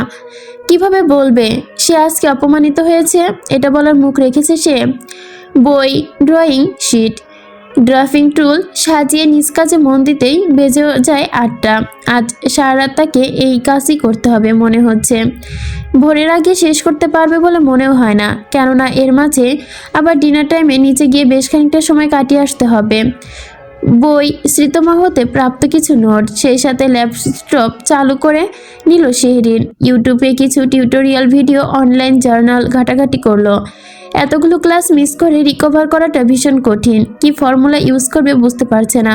কিভাবে বলবে? সে আজকে অপমানিত হয়েছে, এটা বলার মুখ রেখেছে সে। বই, ড্রয়িং শিট, ড্রাফিং টুল সাজিয়ে নিজ কাজে মন দিতেই বেজে যায় 8টা। আজ সারা রাত তাকে এই কাজই করতে হবে মনে হচ্ছে। ভোরের আগে শেষ করতে পারবে বলে মনেও হয় না, কেননা এর মাঝে আবার ডিনার টাইমে নিচে গিয়ে বেশ খানিকটা সময় কাটিয়ে আসতে হবে। বই, স্মৃতমা হতে প্রাপ্ত কিছু নোট, সেই সাথে ল্যাপটপ চালু করে নিল শেহরিন। ইউটিউবে কিছু টিউটোরিয়াল ভিডিও, অনলাইন জার্নাল ঘাটাঘাটি করলো। এতগুলো ক্লাস মিস করে রিকভার করাটা ভীষণ কঠিন। কি ফর্মুলা ইউজ করবে বুঝতে পারছে না।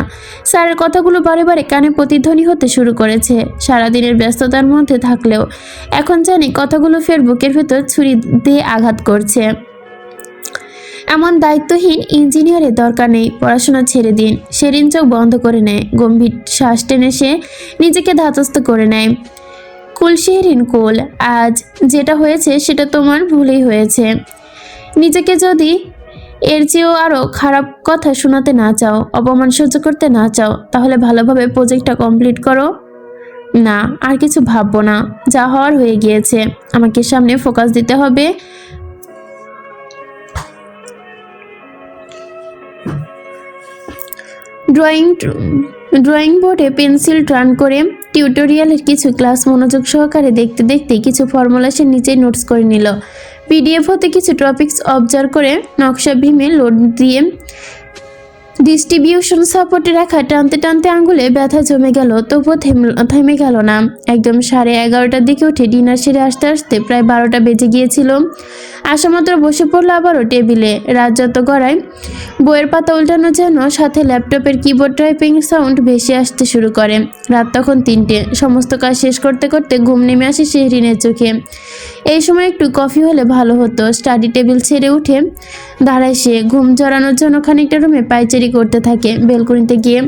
স্যারের কথাগুলো বারে বারে কানে প্রতিধ্বনি হতে শুরু করেছে। সারাদিনের ব্যস্ততার মধ্যে থাকলেও এখন জানি কথাগুলো ফের বুকের ভেতর ছুরি দিয়ে আঘাত করছে। এমন দায়িত্বহীন ইঞ্জিনিয়ারের দরকার নেই, পড়াশোনা ছেড়ে দিন। শেহরিন চোখ বন্ধ করে নেয়, গম্ভীর শ্বাস টেনে সে নিজেকে ধাতস্থ করে নেয়। কুল শেহরিন কুল, আজ যেটা হয়েছে সেটা তোমার ভুলেই হয়েছে। নিজেকে যদি এর চেয়েও আরও খারাপ কথা শোনাতে না চাও, অপমান সহ্য করতে না চাও, তাহলে ভালোভাবে প্রজেক্টটা কমপ্লিট করো। না, আর কিছু ভাববো না, যা হওয়ার হয়ে গিয়েছে। আমাকে সামনে ফোকাস দিতে হবে। ড্রয়িং বোর্ডে পেন্সিল টার্ন করে টিউটোরিয়ালের কিছু ক্লাস মনোযোগ সহকারে দেখতে দেখতে কিছু ফর্মুলা সে নিচে নোটস করে নিল। পিডিএফ হতে কিছু টপিকস অবজার্ভ করে নকশা ভীমে লোড দিয়ে ডিস্ট্রিবিউশন সাপোর্টে রাখা টানতে টানতে আঙ্গুলে ব্যথা জমে গেল, তবুও থেমে গেল না। একদম 11:30টার দিকে উঠে ডিনার সেরে আসতে আসতে প্রায় 12টা বেজে গিয়েছিল। আসামাত্র বসে পড়লো আবারও টেবিলে। রাত যত গড়ায় বইয়ের পাতা উল্টানো যেন সাথে ল্যাপটপের কিবোর্ড টাইপিং সাউন্ড ভেসে আসতে শুরু করে। রাত তখন 3টে। সমস্ত কাজ শেষ করতে করতে ঘুম নেমে আসে শেহরিনের চোখে। এই সময় একটু কফি হলে ভালো হতো। স্টাডি টেবিল ছেড়ে উঠে দাঁড়ায় সে। ঘুম জড়ানোর জন্য খানিকটা রুমে পায়চারি করতে থাকে। বেলকনিতে গিয়ে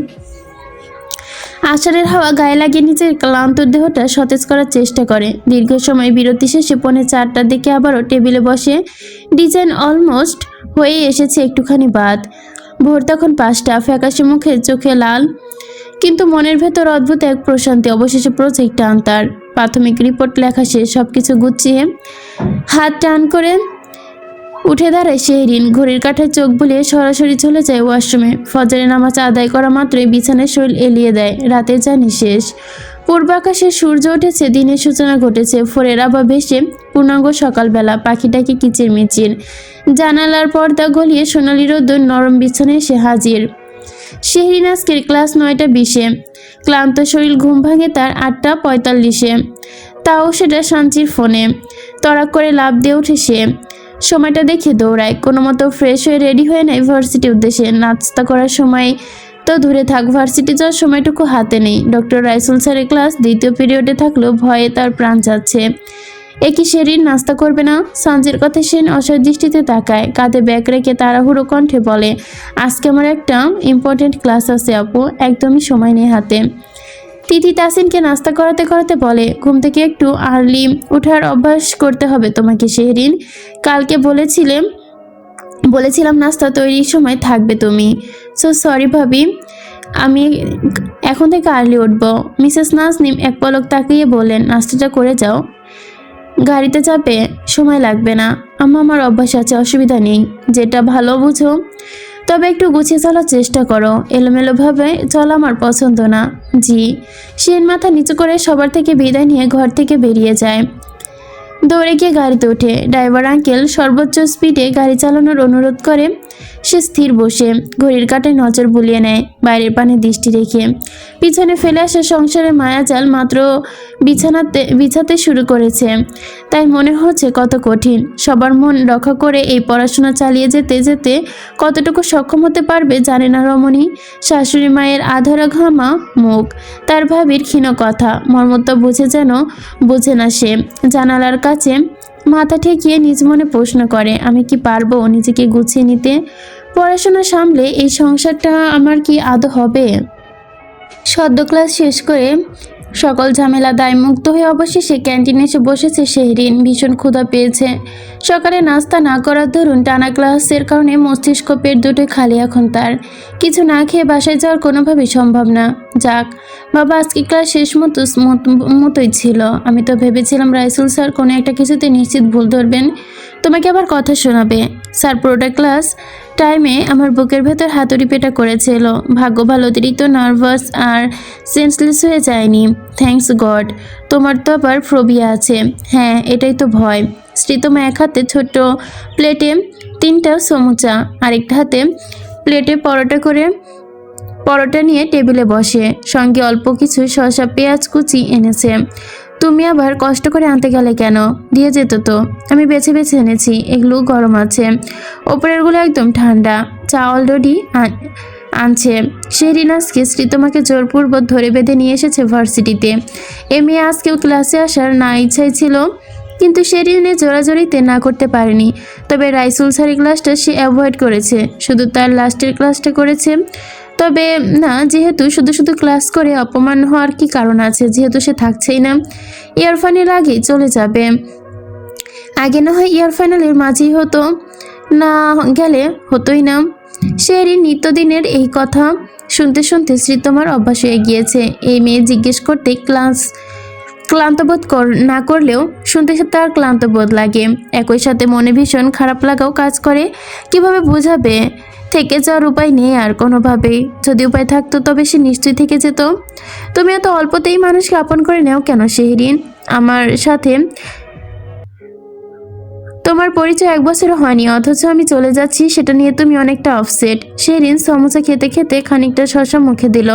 আষাঢ়ের হাওয়া গায়ে লাগিয়ে নিজের ক্লান্ত দেহটা সতেজ করার চেষ্টা করে। দীর্ঘ সময় বিরতি শেষে 3:45টার দিকে আবারও টেবিলে বসে। ডিজাইন অলমোস্ট হয়ে এসেছে, একটুখানি বাদ। ভোর তখন 5টা। ফ্যাকাশে মুখে, চোখে লাল, কিন্তু মনের ভেতর অদ্ভুত এক প্রশান্তি। অবশেষে প্রজেক্ট টান তার। প্রাথমিক রিপোর্ট লেখা শেষ। সবকিছু গুছিয়ে হাত টান করে উঠে দাঁড়ায় শেহরিন। ঘড়ির কাঁটায় চোখ বুলিয়ে সরাসরি চলে যায় ওয়াশরুমে। ফজরের নামাজ আদায় করা মাত্রই বিছানায় শরীর এলিয়ে দেয়। রাতের জানি শেষ। পূর্বাকাশে সূর্য উঠেছে, দিনের সূচনা ঘটেছে। ভোরের আভা ভেসে পূর্ণাঙ্গ সকালবেলা। পাখিটাকে কিচিরমিচির। জানালার পর্দা গলিয়ে সোনালি রোদ্দুর নরম বিছানায় এসে হাজির। শেহরিন আজকের ক্লাস 9:20-এ। ক্লান্ত শরীর, ঘুম ভাঙে তার 8:45-এ। তাও সেটা শান্তির ফোনে। তড়াক করে লাফ দিয়ে উঠে সে। সময়টা দেখে দৌড়ায়। কোনো মতো ফ্রেশ হয়ে রেডি হয়ে নেয় ভার্সিটির উদ্দেশ্যে। নাস্তা করার সময় তো দূরে থাক, ভার্সিটি যাওয়ার সময়টুকু হাতে নেই। ডক্টর রাইসুল স্যারের ক্লাস 2য় পিরিয়ডে থাকলেও ভয়ে তার প্রাণ যাচ্ছে। একই শেহরিন নাস্তা করবে না? সাঞ্জের কথা সেন অসহায় দৃষ্টিতে তাকায়। কাঁধে ব্যাগ রেখে তাড়াহুড়ো কণ্ঠে বলে, আজকে আমার একটা ইম্পর্টেন্ট ক্লাস আছে আপু, একদমই সময় নেই হাতে। তিথি তাসিনকে নাস্তা করাতে করাতে বলে, ঘুম থেকে একটু আর্লি ওঠার অভ্যাস করতে হবে তোমাকে শেহরিন। কালকে বলেছিলাম নাস্তা তৈরির সময় থাকবে তুমি। সো সরি ভাবি, আমি এখন থেকে আর্লি উঠবো। মিসেস নাজনিম এক পলক তাকিয়ে বললেন, নাস্তাটা করে যাও, গাড়িতে যাবে, সময় লাগবে না। আমার অভ্যাস আছে, অসুবিধা নেই। যেটা ভালো বুঝো, তবে একটু গুছিয়ে চলার চেষ্টা করো। এলোমেলোভাবে চলা আমার পছন্দ না। জি। সেন মাথা নিচু করে সবার থেকে বিদায় নিয়ে ঘর থেকে বেরিয়ে যায়। দৌড়ে গিয়ে গাড়িতে ওঠে। ড্রাইভার আঙ্কেল সর্বোচ্চ স্পিডে গাড়ি চালানোর অনুরোধ করে। সে স্থির বসে ঘড়ির কাঁটায় নজর বুলিয়ে নেয়, বাইরের পানে দৃষ্টি রেখে। পিছনে ফেলে আসা সংসারের মায়াজাল মাত্র বিছাতে শুরু করেছে। তাই মনে হচ্ছে কত কঠিন। সবার মন রক্ষা করে এই পড়াশোনা চালিয়ে যেতে যেতে কতটুকু সক্ষম হতে পারবে জানে না রমণী। শাশুড়ি মায়ের আধারা ঘামা মুখ, তার ভাবির ক্ষীণ কথা, মর্মত্ব বুঝে যেন বোঝে না সে। জানালার কাছে মাথা ঠেকিয়ে নিজ মনে প্রশ্ন করে, আমি কি পারবো নিজেকে গুছিয়ে নিতে? পড়াশোনা সামলে এই সংসারটা আমার কি আদৌ হবে? সদ্য ক্লাস শেষ করে সকল ঝামেলা দায়মুক্ত হয়ে অবশেষে ক্যান্টিনে এসে বসেছে শেহরিন। ভীষণ ক্ষুধা পেয়েছে। সকালে নাস্তা না করার দরুন টানা ক্লাসের কারণে মস্তিষ্ক, পেট দুটোই খালি এখন তার। কিছু না খেয়ে বাসায় যাওয়ার কোনোভাবেই সম্ভব না। যাক বাবা, আজকে ক্লাস শেষ মতোই ছিল। আমি তো ভেবেছিলাম রাইসুল স্যার কোনো একটা কিছুতে নিশ্চিত ভুল ধরবেন, তোমাকে আবার কথা শোনাবে। স্যার পুরোটা ক্লাস টাইমে আমার বুকের ভেতর হাতুড়ি পেটা করেছিল। ভাগ্য ভালো অতিরিক্ত নার্ভাস আর সেন্সলেস হয়ে যায়নি। Thanks god. তোমার তো আবার ফোবিয়া আছে। হ্যাঁ, এটাই তো ভয়। শ্রীতমা এক হাতে ছোট্ট প্লেটে 3টা সমুচা, আরেকটা হাতে প্লেটে পরোটা নিয়ে টেবিলে বসে। সঙ্গে অল্প কিছু শসা, পেঁয়াজ কুচি এনেছে। তুমি আবার কষ্ট করে আনতে গেলে কেন? দিয়ে যেত তো। আমি বেছে বেছে এনেছি, এগুলো গরম আছে, ওপরেরগুলো একদম ঠান্ডা। চা অলরেডি আনছে। শেহরিন আজকে শ্রীতমাকে জোরপূর্বক ধরে বেঁধে নিয়ে এসেছে ভার্সিটিতে। এ মেয়ে আজকেও ক্লাসে আসার না ইচ্ছাই ছিল, কিন্তু শেহরিনের জোরাজোরিতে না করতে পারেনি। তবে রাইসুল স্যারের ক্লাসটা সে অ্যাভয়েড করেছে, শুধু তার লাস্টের ক্লাসটা করেছে। তবে না, যেহেতু শুধু শুধু ক্লাস করে অপমান হওয়ার কি কারণ আছে, যেহেতু সে থাকছেই না। ইয়ার ফাইনাল আগেই চলে যাবে। আগে না হয় ইয়ার ফাইনালের মাঝেই হতো, না গেলে হতোই না। শেহরিন নিত্যদিনের এই কথা শুনতে শুনতে শ্রীতমার অভ্যাস হয়ে গিয়েছে। এই মেয়ে জিজ্ঞেস করতে ক্লান্তবোধ না করলেও শুনতে তার ক্লান্তবোধ লাগে। একই সাথে মনে ভীষণ খারাপ লাগাও কাজ করে। কিভাবে বোঝাবে? থেকে যাওয়ার উপায় নেই আর কোনোভাবেই। যদি উপায় থাকতো তবে সে নিশ্চয়ই থেকে যেত। তুমি এত অল্পতেই মানুষকে আপন করে নেও কেন শেহরিন? আমার সাথে তো তোমার পরিচয় 1 বছরও হয়নি, অথচ আমি চলে যাচ্ছি সেটা নিয়ে তুমি অনেকটা অফসেট। শেরিন সমোসা খেতে খেতে খানিকটা শসা মুখে দিল।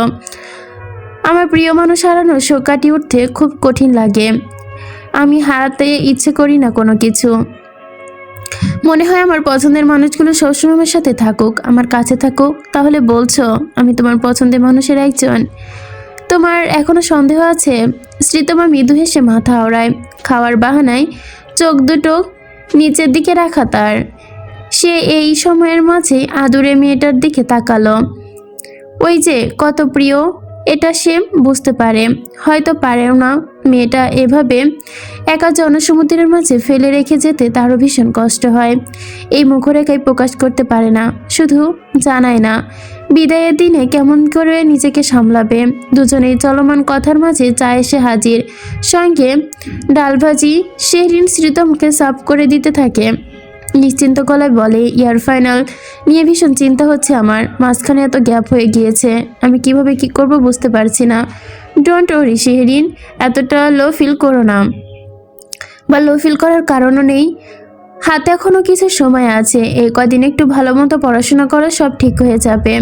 আমার প্রিয় মানুষ হারানোর শোক কাটিয়ে উঠতে খুব কঠিন লাগে। আমি হারাতে ইচ্ছে করি না কোনো কিছু। মনে হয় আমার পছন্দের মানুষগুলো সবসময় আমার সাথে থাকুক, আমার কাছে থাকুক। তাহলে বলছো আমি তোমার পছন্দের মানুষের একজন? তোমার এখনো সন্দেহ আছে? শ্রীতমা মৃদু হেসে মাথা আওড়ায়। খাওয়ার বাহানায় চোখ দুটো নিচের দিকে রাখা তার। সে এই সময়ের মাঝে আদুরে মেয়েটার দিকে তাকালো। ওই যে কত প্রিয়, এটা সে বুঝতে পারে, হয়তো পারেও না। মেয়েটা এভাবে একা জনসমুদ্রের মাঝে ফেলে রেখে যেতে তারও ভীষণ কষ্ট হয়। এই মুখরেখায় প্রকাশ করতে পারে না, শুধু জানায় না বিদায়ের দিনে কেমন করে নিজেকে সামলাবে। দুজনেই চলমান কথার মাঝে চা এসে হাজির, সঙ্গে ডাল ভাজি। শেরিন শ্রীতমকে সার্ভ করে দিতে থাকে। নিশ্চিন্ত গলায় বলে, ইয়ার ফাইনাল নিয়ে ভীষণ চিন্তা হচ্ছে আমার। মাঝখানে এত গ্যাপ হয়ে গিয়েছে, আমি কিভাবে কি করব বুঝতে পারছি না। ডোন্ট ওরি শেহরিন, এতটা লো ফিল করো না, বা লো ফিল করার কারণও নেই। হাতে এখনো কিছু সময় আছে, এই কদিন একটু ভালো মতো পড়াশোনা করো, সব ঠিক হয়ে যাবে।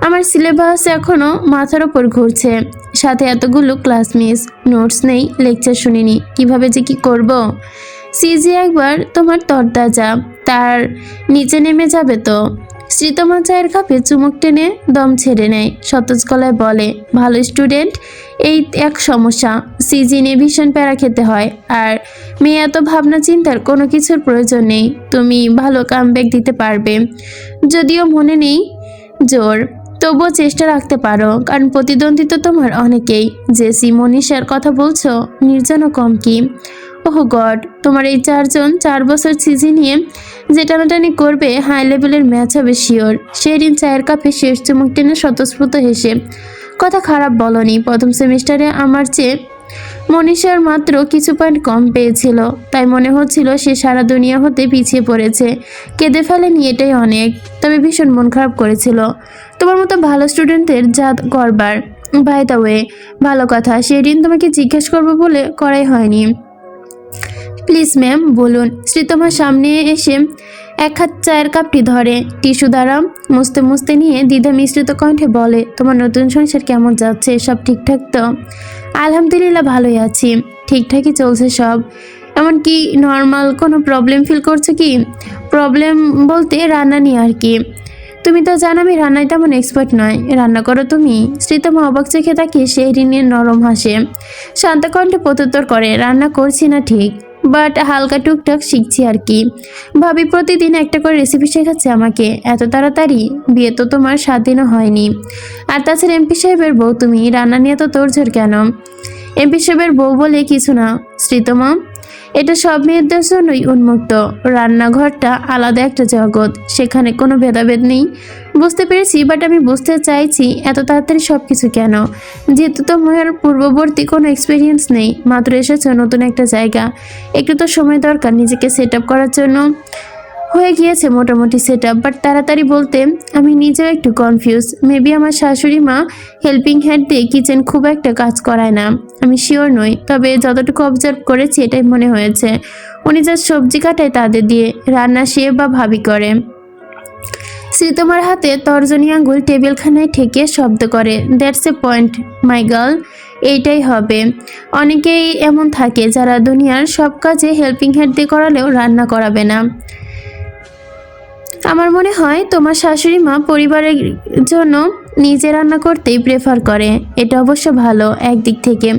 আমার সিলেবাস এখনো মাথার ওপর ঘুরছে, সাথে এতগুলো ক্লাস মিস, নোটস নেই, লেকচার শুনিনি, কিভাবে যে কি করব। সিজি একবার তোমার তরতাজা, তার নিচে নেমে যাবে তো। শ্রীতমা চায়ের কাপে চুমুক টেনে দম ছেড়ে নেয়, সতেজ গলায় বলে, ভালো স্টুডেন্ট এই এক সমস্যা, সিজি নিয়ে ভীষণ প্যারা খেতে হয়। আর মেয়ে এত ভাবনা চিন্তার কোনো কিছুর প্রয়োজন নেই, তুমি ভালো কামব্যাক দিতে পারবে। যদিও মনে নেই জোর, তবুও চেষ্টা রাখতে পারো, কারণ প্রতিদ্বন্দ্বী তো তোমার অনেকেই। জেসি, মনীষার কথা বলছো, নির্জনও কম কি? ওহ গড, তোমার এই 4 জন 4 বছর সিজি নিয়ে যে টানাটানি করবে, হাই লেভেলের ম্যাচ হবে শিওর। শেরিন চায়ের কাপে শেষ চুমুক টেনে স্বতঃস্ফূর্ত হেসে, কথা খারাপ বলনি, প্রথম সেমিস্টারে আমার চেয়ে মনীষার মাত্র কিছু পয়েন্ট কম পেয়েছিল, তাই মনে হচ্ছিল সে সারা দুনিয়া হতে পিছিয়ে পড়েছে। কেঁদে ফেলেনি, এটাই অনেক। তবে ভীষণ মন খারাপ করেছিল। তোমার মতো ভালো স্টুডেন্টদের যা করবার। বাই দ্য ওয়ে, ভালো কথা, সেদিন তোমাকে জিজ্ঞেস করবো বলে করাই হয়নি। প্লিজ ম্যাম বলুন। শ্রীতমার সামনে এসে 1 হাত চায়ের কাপটি ধরে, টিস্যু দ্বারা মুছতে মুছতে নিয়ে দ্বিধা মিশ্রিত কণ্ঠে বলে, তোমার নতুন সংসার কেমন যাচ্ছে? সব ঠিকঠাক তো? আলহামদুলিল্লাহ ভালোই আছি, ঠিকঠাকই চলছে সব। এমনকি নর্মাল কোনো প্রবলেম ফিল করছো কি? প্রবলেম বলতে রান্না নিয়ে আর কি। তুমি তো জানো আমি রান্নায় তেমন এক্সপার্ট নয়, রান্না করো তুমি? শ্রীতমা অবাক চোখে তাকিয়ে শেহরিনের নরম হাসে, শান্ত কণ্ঠে প্রত্যুত্তর করে, রান্না করছি না ঠিক, বাট হালকা টুকটাক শিখছি আর কি। ভাবি প্রতিদিন একটা করে রেসিপি শেখাচ্ছে আমাকে। এত তাড়াতাড়ি? বিয়ে তো তোমার 7 দিনও হয়নি। আর তাছাড়া এমপি সাহেবের বউ তুমি, রান্না নিয়ে তো তোড়জোড় কেন? এমপি সাহেবের বউ বলে কিছু না শ্রীতমা, এটা সব মেয়েদের জন্যই উন্মুক্ত। রান্নাঘরটা আলাদা একটা জগৎ, সেখানে কোনো ভেদাভেদ নেই। বুঝতে পেরেছি, বাট আমি বুঝতে চাইছি এত তাড়াতাড়ি সব কিছু কেন? যেহেতু তোমার পূর্ববর্তী কোনো এক্সপিরিয়েন্স নেই, মাত্র এসেছো নতুন একটা জায়গা, একটু তো সময় দরকার নিজেকে সেট আপ করার জন্য। হয়ে গিয়েছে মোটামুটি সেট আপ, বাট তাড়াতাড়ি বলতে আমি নিজেও একটু কনফিউজ। মেবি আমার শাশুড়ি মা হেল্পিং হ্যান্ড দিয়ে কিচেন খুব একটা কাজ করায় না, আমি শিওর নই। তবে যতটুকু অবজার্ভ করেছি এটাই মনে হয়েছে, উনি যা সবজি কাটায় তাদের দিয়ে, রান্না সে বা ভাবি করে। শ্রীতমার হাতে তর্জনী আঙ্গুল টেবিলখানায় ঠেকে শব্দ করে, that's a point my girl, এইটাই হবে। অনেকেই এমন থাকে যারা দুনিয়ার সব কাজে হেল্পিং হ্যান্ড দিয়ে করালেও রান্না করাবে না। আমার মনে হয় তোমার শাশুড়ি মা পরিবারের জন্য নিজে রান্না করতেই প্রেফার করে। এটা অবশ্য ভালো একদিক থেকে।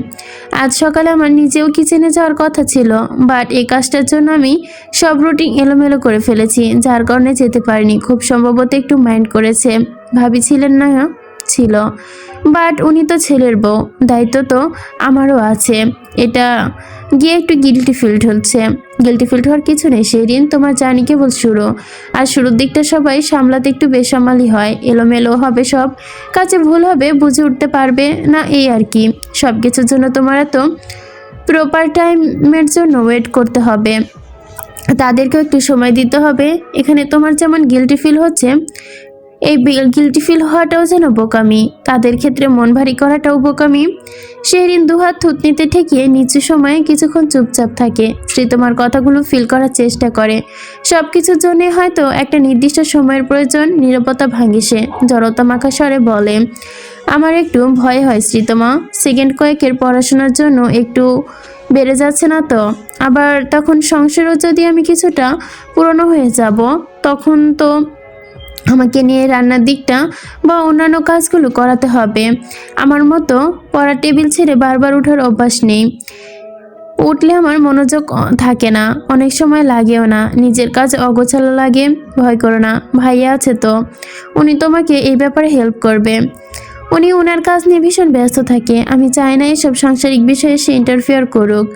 আজ সকালে আমার নিজেও কিচেনে যাওয়ার কথা ছিল, বাট এই কাজটার জন্য আমি সব রুটিন এলোমেলো করে ফেলেছি, যার কারণে যেতে পারিনি। খুব সম্ভবত একটু মাইন্ড করেছে, ভাবিছিলেন না ছিল, বাট উনি তো ছেলের বউ, দায়িত্ব তো আমারও আছে। এটা গিয়ে একটু গিল্টি ফিল্ড হচ্ছে। গিল্টি ফিল্ড হওয়ার কিছু নেই সেদিন, তোমার জার্নি কেবল শুরু। আর শুরুর দিকটা সবাই সামলাতে একটু বেসামালি হয়, এলোমেলো হবে, সব কাজে ভুল হবে, বুঝে উঠতে পারবে না, এই আর কি। সব কিছুর জন্য তোমার এত প্রপার টাইমের জন্য ওয়েট করতে হবে, তাদেরকেও একটু সময় দিতে হবে। এখানে তোমার যেমন গিল্টি ফিল হচ্ছে, এই গিল্টি ফিল হওয়াটাও যেন বোকামি, কাদের ক্ষেত্রে মন ভারী করাটাও বোকামি। শেহরিন দুহাত থুতনিতে ঠেকিয়ে নিচু সময়ে কিছুক্ষণ চুপচাপ থাকে। শ্রীতমার কথাগুলো ফিল করার চেষ্টা করে। সব কিছুর জন্যে হয়তো একটা নির্দিষ্ট সময়ের প্রয়োজন। নীরবতা ভাঙে সে, জড়তা মাখা স্বরে বলে, আমার একটু ভয় হয় শ্রীতমা। সেকেন্ড কয়েকের পড়াশোনার জন্য একটু বেড়ে যাচ্ছে না তো? আবার তখন সংসারও যদি আমি কিছুটা পুরনো হয়ে যাব, তখন তো আমাকে নিয়ে রান্নার দিকটা বা অন্যান্য কাজগুলো করাতে হবে। আমার মতো পড়ার টেবিল ছেড়ে বারবার ওঠার অভ্যাস নেই। উঠলে আমার মনোযোগ থাকে না, অনেক সময় লাগেও না, নিজের কাজ অগোছালো লাগে। ভয় করো না, ভাইয়া আছে তো, উনি তোমাকে এই ব্যাপারে হেল্প করবে। উনি ওনার কাজ নিয়ে ভীষণ ব্যস্ত থাকে। আমি চাই না এসব সাংসারিক বিষয়ে সে ইন্টারফেয়ার করুক।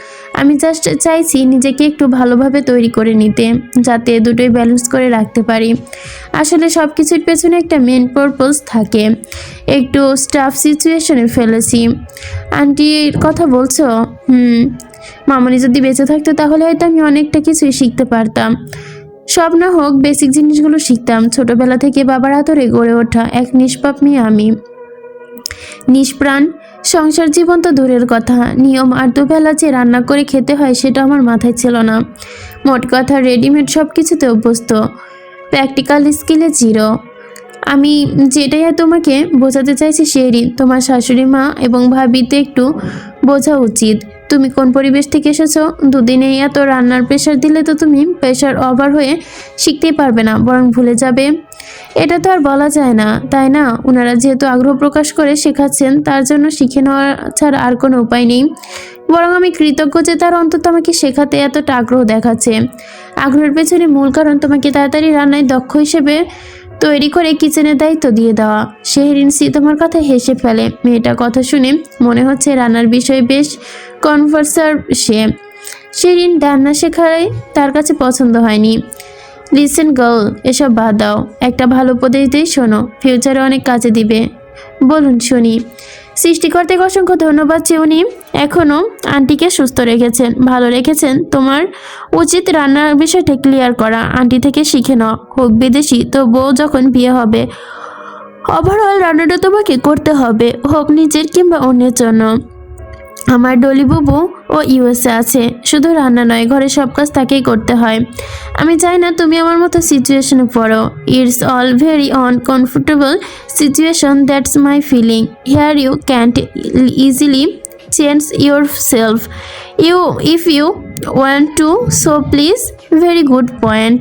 আমি জাস্ট চাইছি নিজেকে একটু ভালোভাবে তৈরি করে নিতে, যাতে দুটোই ব্যালেন্স করে রাখতে পারি। আসলে সব কিছুর পেছনে একটা মেন পারপোজ থাকে। একটু স্টাফ সিচুয়েশনে ফেলেছি। আন্টির কথা বলছো? মামনি যদি বেঁচে থাকতো তাহলে হয়তো আমি অনেকটা কিছুই শিখতে পারতাম। সব না হোক বেসিক জিনিসগুলো শিখতাম। ছোটবেলা থেকে বাবার আদরে গড়ে ওঠা এক নিষ্পাপ মেয়ে আমি। নিষ্প্রাণ। সংসার জীবন তো দূরের কথা, নিয়ম আর দুবেলা যে রান্না করে খেতে হয় সেটা আমার মাথায় ছিল না। মোট কথা রেডিমেড সব কিছুতে অভ্যস্ত, প্র্যাকটিক্যাল স্কিলে জিরো। আমি যেটাই তোমাকে বোঝাতে চাইছি শেহরিন, তোমার শাশুড়ি মা এবং ভাবিতে একটু বোঝা উচিত। তুমি কোন পরিবেশ থেকে এসেছো। দুদিনেই এত রান্নার প্রেশার দিলে তো তুমি প্রেশার ওভার হয়ে শিখতেই পারবে না, বরং ভুলে যাবে। এটা তো আর বলা যায় না, তাই না? ওনারা যেহেতু আগ্রহ প্রকাশ করে শেখাচ্ছেন, তার জন্য শিখে নেওয়া ছাড়া আর কোনো উপায় নেই। বরং আমি কৃতজ্ঞ যে তার অন্তত আমাকে শেখাতে এতটা আগ্রহ দেখাচ্ছে। আগ্রহের পেছনে মূল কারণ তোমাকে তাড়াতাড়ি রান্নায় দক্ষ হিসেবে তৈরি করে কিচেনের দায়িত্ব দিয়ে দেওয়া। শেহরিন তোমার কথা হেসে ফেলে। মেয়েটা কথা শুনে মনে হচ্ছে রান্নার বিষয়ে বেশ কনভার্সার সে। শেহরিন রান্না শেখায় তার কাছে পছন্দ হয়নি। লিসেন গার্ল, এসব বাদ দাও। একটা ভালো উপদেশ দিয়ে শোনো, ফিউচারে অনেক কাজে দিবে। বলুন শুনি। সৃষ্টিকর্তাকে অসংখ্য ধন্যবাদ যে উনি এখনও আন্টিকে সুস্থ রেখেছেন, ভালো রেখেছেন। তোমার উচিত রান্নার বিষয়টা ক্লিয়ার করা, আন্টি থেকে শিখে নাও। হোক বিদেশি, তো বউ যখন বিয়ে হবে ওভারঅল রান্নাটা তোমাকে করতে হবে, হোক নিজের কিংবা অন্যের জন্য। আমার ডলি বুবু ও ইউএসএ আছে, শুধু রান্না নয়, ঘরে সব কাজ তাকেই করতে হয়। আমি চাই না তুমি আমার মতো সিচুয়েশনে পড়ো। It's all very uncomfortable situation, that's my feeling. Here you can't easily change yourself if you want to, so please. Very good point.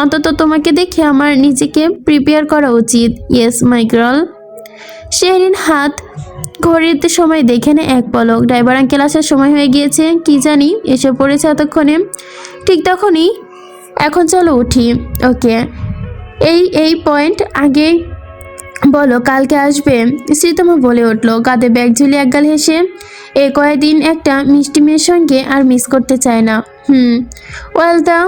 অন্তত তোমাকে দেখে আমার নিজেকে প্রিপেয়ার করা উচিত। Yes my girl. শেহরিন হাত ঘড়িতে সময় দেখে নে এক পলক। ড্রাইভার আঙ্কেল আসার সময় হয়ে গিয়েছে, কি জানি এসে পড়েছে এতক্ষণে। ঠিক তখনই, এখন চলো উঠি। ওকে, এই পয়েন্ট আগে বলো, কালকে আসবে? শ্রীতমা বলে উঠল, কাঁধে ব্যাগ ঝুলিয়ে একগাল হেসে। এই কয়েকদিন একটা মিষ্টি মেয়ের সঙ্গে আর মিস করতে চায় না। ওয়েল দা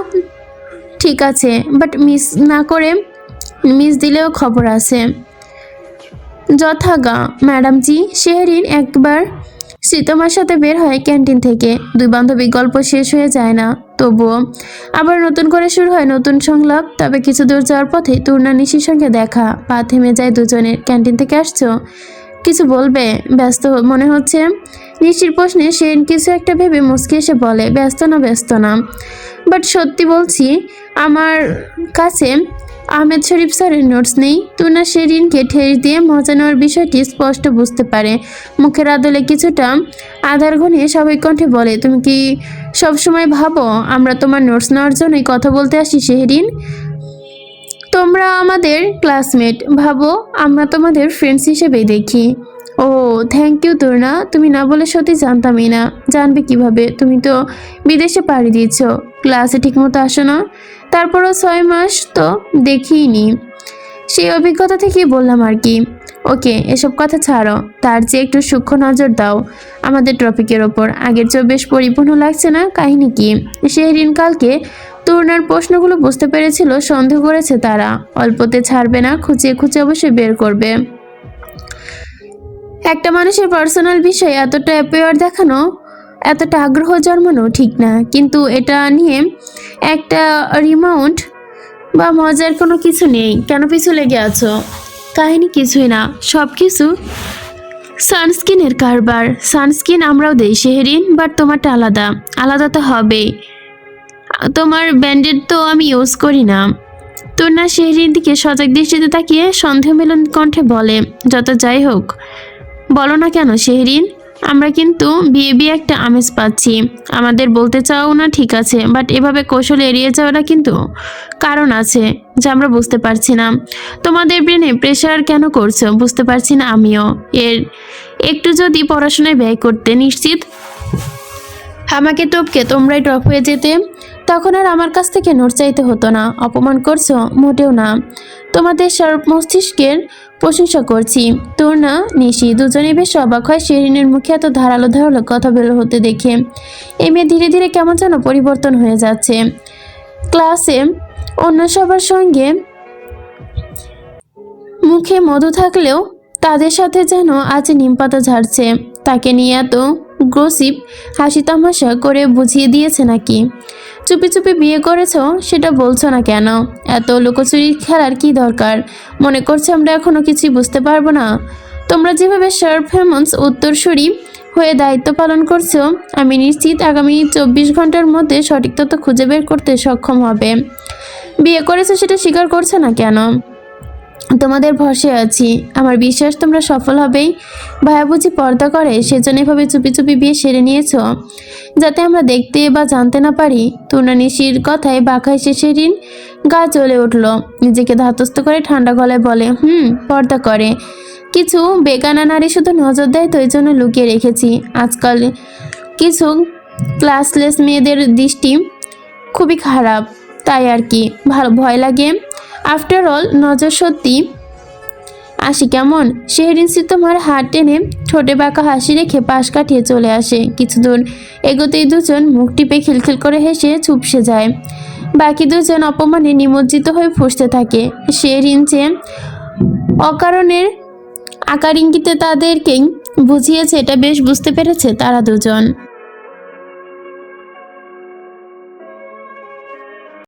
ঠিক আছে, বাট মিস না করে মিস দিলেও খবর আছে। যথাগা ম্যাডাম জি। শেহরিন একবার শ্রীতমার সাথে বের হয় ক্যান্টিন থেকে। দুই বান্ধবী গল্প শেষ হয়ে যায় না, তবুও আবার নতুন করে শুরু হয় নতুন সংলাপ। তবে কিছু দূর যাওয়ার পথে তুর্না নিশির সঙ্গে দেখা। পা থেমে যায় দুজনের। ক্যান্টিন থেকে আসছো, কিছু বলবে? ব্যস্ত মনে হচ্ছে। নিশির প্রশ্নে শেহরিন কিছু একটা ভেবে মুচকি এসে বলে, ব্যস্ত না, বাট সত্যি বলছি আমার কাছে আহমেদ শরীফ স্যারের নোটস নেই। তুনা শেহরিনকে ঠেস দিয়ে মজা নেওয়ার বিষয়টি স্পষ্ট বুঝতে পারে। মুখের আদলে কিছুটা আধার ঘনিয়ে স্বাভাবিক কণ্ঠে বলে, তুমি কি সবসময় ভাবো আমরা তোমার নোটস নেওয়ার জন্যই কথা বলতে আসি শেহরিন? তোমরা আমাদের ক্লাসমেট, ভাবো আমরা তোমাদের ফ্রেন্ডস হিসেবেই দেখি। ও থ্যাংক ইউ তুর্না, তুমি না বলে সত্যি জানতামই না। জানবে কিভাবে? তুমি তো বিদেশে পাড়ি দিয়েছ, ক্লাসে ঠিকমতো আসো না। তারপরও 6 মাস তো দেখিইনি। সেই অভিজ্ঞতা থেকেই বললাম আর কি। ওকে, এসব কথা ছাড়ো, তার চেয়ে একটু সূক্ষ্ম নজর দাও আমাদের টপিকের ওপর। আগের চেয়ে বেশ পরিপূর্ণ লাগছে না? কাহিনী কি? শেহরিন কালকে তুর্নার প্রশ্নগুলো বুঝতে পেরেছিল। সন্দেহ করেছে তারা অল্পতে ছাড়বে না, খুঁচিয়ে অবশ্যই বের করবে। একটা মানুষের পার্সোনাল বিষয়ে এতটা অ্যাপেয়ার দেখানো, এতটা আগ্রহ জন্মানো ঠিক না, কিন্তু এটা নিয়ে একটা রিমাউন্ট বা মজার কোনো কিছু নেই, কেন পিছু লেগে আছো? কাহিনী কিছুই না, সব কিছু সানস্ক্রিনের কারবার। সানস্ক্রিন আমরাও দেই শেহরিন, বাট তোমারটা আলাদা। আলাদা তো হবেই, তোমার ব্যান্ডেড তো আমি ইউজ করি না। তূর্ণা শেহরিন দিকে সজাগ দৃষ্টিতে তাকিয়ে সন্দেহ মিলন কণ্ঠে বলে, যত যাই হোক বলো না কেন শেহরিন, আমরা কিন্তু বিয়ে বিয়ে একটা আমেজ পাচ্ছি। আমাদের বলতে চাও না ঠিক আছে, বাট এভাবে কৌশলে এড়িয়ে যাওয়াটা কিন্তু কারণ আছে যা আমরা বুঝতে পারছি না। তোমাদের ব্রেনে প্রেশার কেন করছো বুঝতে পারছি না আমিও। এর একটু যদি পড়াশোনায় ব্যয় করতে, নিশ্চিত আমাকে টপকে তোমরাই ড্রপ হয়ে যেতে, তখন আর আমার কাছ থেকে নোট চাইতে হতো না। অপমান করছো? মোটেও না, তোমাদের শার্প মস্তিষ্কের প্রশংসা করছি। তূর্ণা নিশি দুজনে বেশ অবাক হয় শেহরিনের মুখে এত ধারালো ধারালো কথা বের হতে দেখে। এই মেয়ে ধীরে ধীরে কেমন যেন পরিবর্তন হয়ে যাচ্ছে। ক্লাসে অন্য সবার সঙ্গে মুখে মধু থাকলেও তাদের সাথে যেন আজ নিমপাতা ঝাড়ছে। তাকে নিয়ে এত গসিপ হাসি তামাশা করে বুঝিয়ে দিয়েছে নাকি? চুপি চুপি বিয়ে করেছো, সেটা বলছো না কেন? এত লুকোচুরি খেলার কি দরকার? মনে করছো আমরা এখনো কিছুই বুঝতে পারবো না? তোমরা যেভাবে শার্প হেমন্স উত্তরসূরি হয়ে দায়িত্ব পালন করছো, আমি নিশ্চিত আগামী 24 ঘন্টার মধ্যে সঠিক তথ্য খুঁজে বের করতে সক্ষম হবে। বিয়ে করেছো সেটা স্বীকার করছো না কেন? তোমাদের ভরসায় আছি, আমার বিশ্বাস তোমরা সফল হবেই। ভাইয়া বুঝি পর্দা করে, সেজন্য এভাবে চুপি চুপি বিয়ে সেরে নিয়েছো, যাতে আমরা দেখতে বা জানতে না পারি? তূর্ণা নিশির কথায় বাঁকা হেসে শেহরিন গা জ্বলে উঠল। নিজেকে ধাতস্থ করে ঠান্ডা গলায় বলে, পর্দা করে। কিছু বেগানা নারী শুধু নজর দেয় তো, এই জন্য লুকিয়ে রেখেছি। আজকাল কিছু ক্লাসলেস মেয়েদের দৃষ্টি খুবই খারাপ, তাই আর কি, ভালো ভয় লাগে। আফটার অল নজর সত্যি আসি কেমন? শেহরিন তোমার হাত টেনে ঠোঁটে বাঁকা হাসি রেখে পাশ কাটিয়ে চলে আসে। কিছু দূর এগোতেই দুজন মুখ টিপে খিলখিল করে হেসে চুপসে যায়। বাকি দুজন অপমানে নিমজ্জিত হয়ে ফুঁসতে থাকে। শেহরিন যে অকারণের আকার ইঙ্গিতে তাদেরকেই বুঝিয়েছে, এটা বেশ বুঝতে পেরেছে তারা দুজন।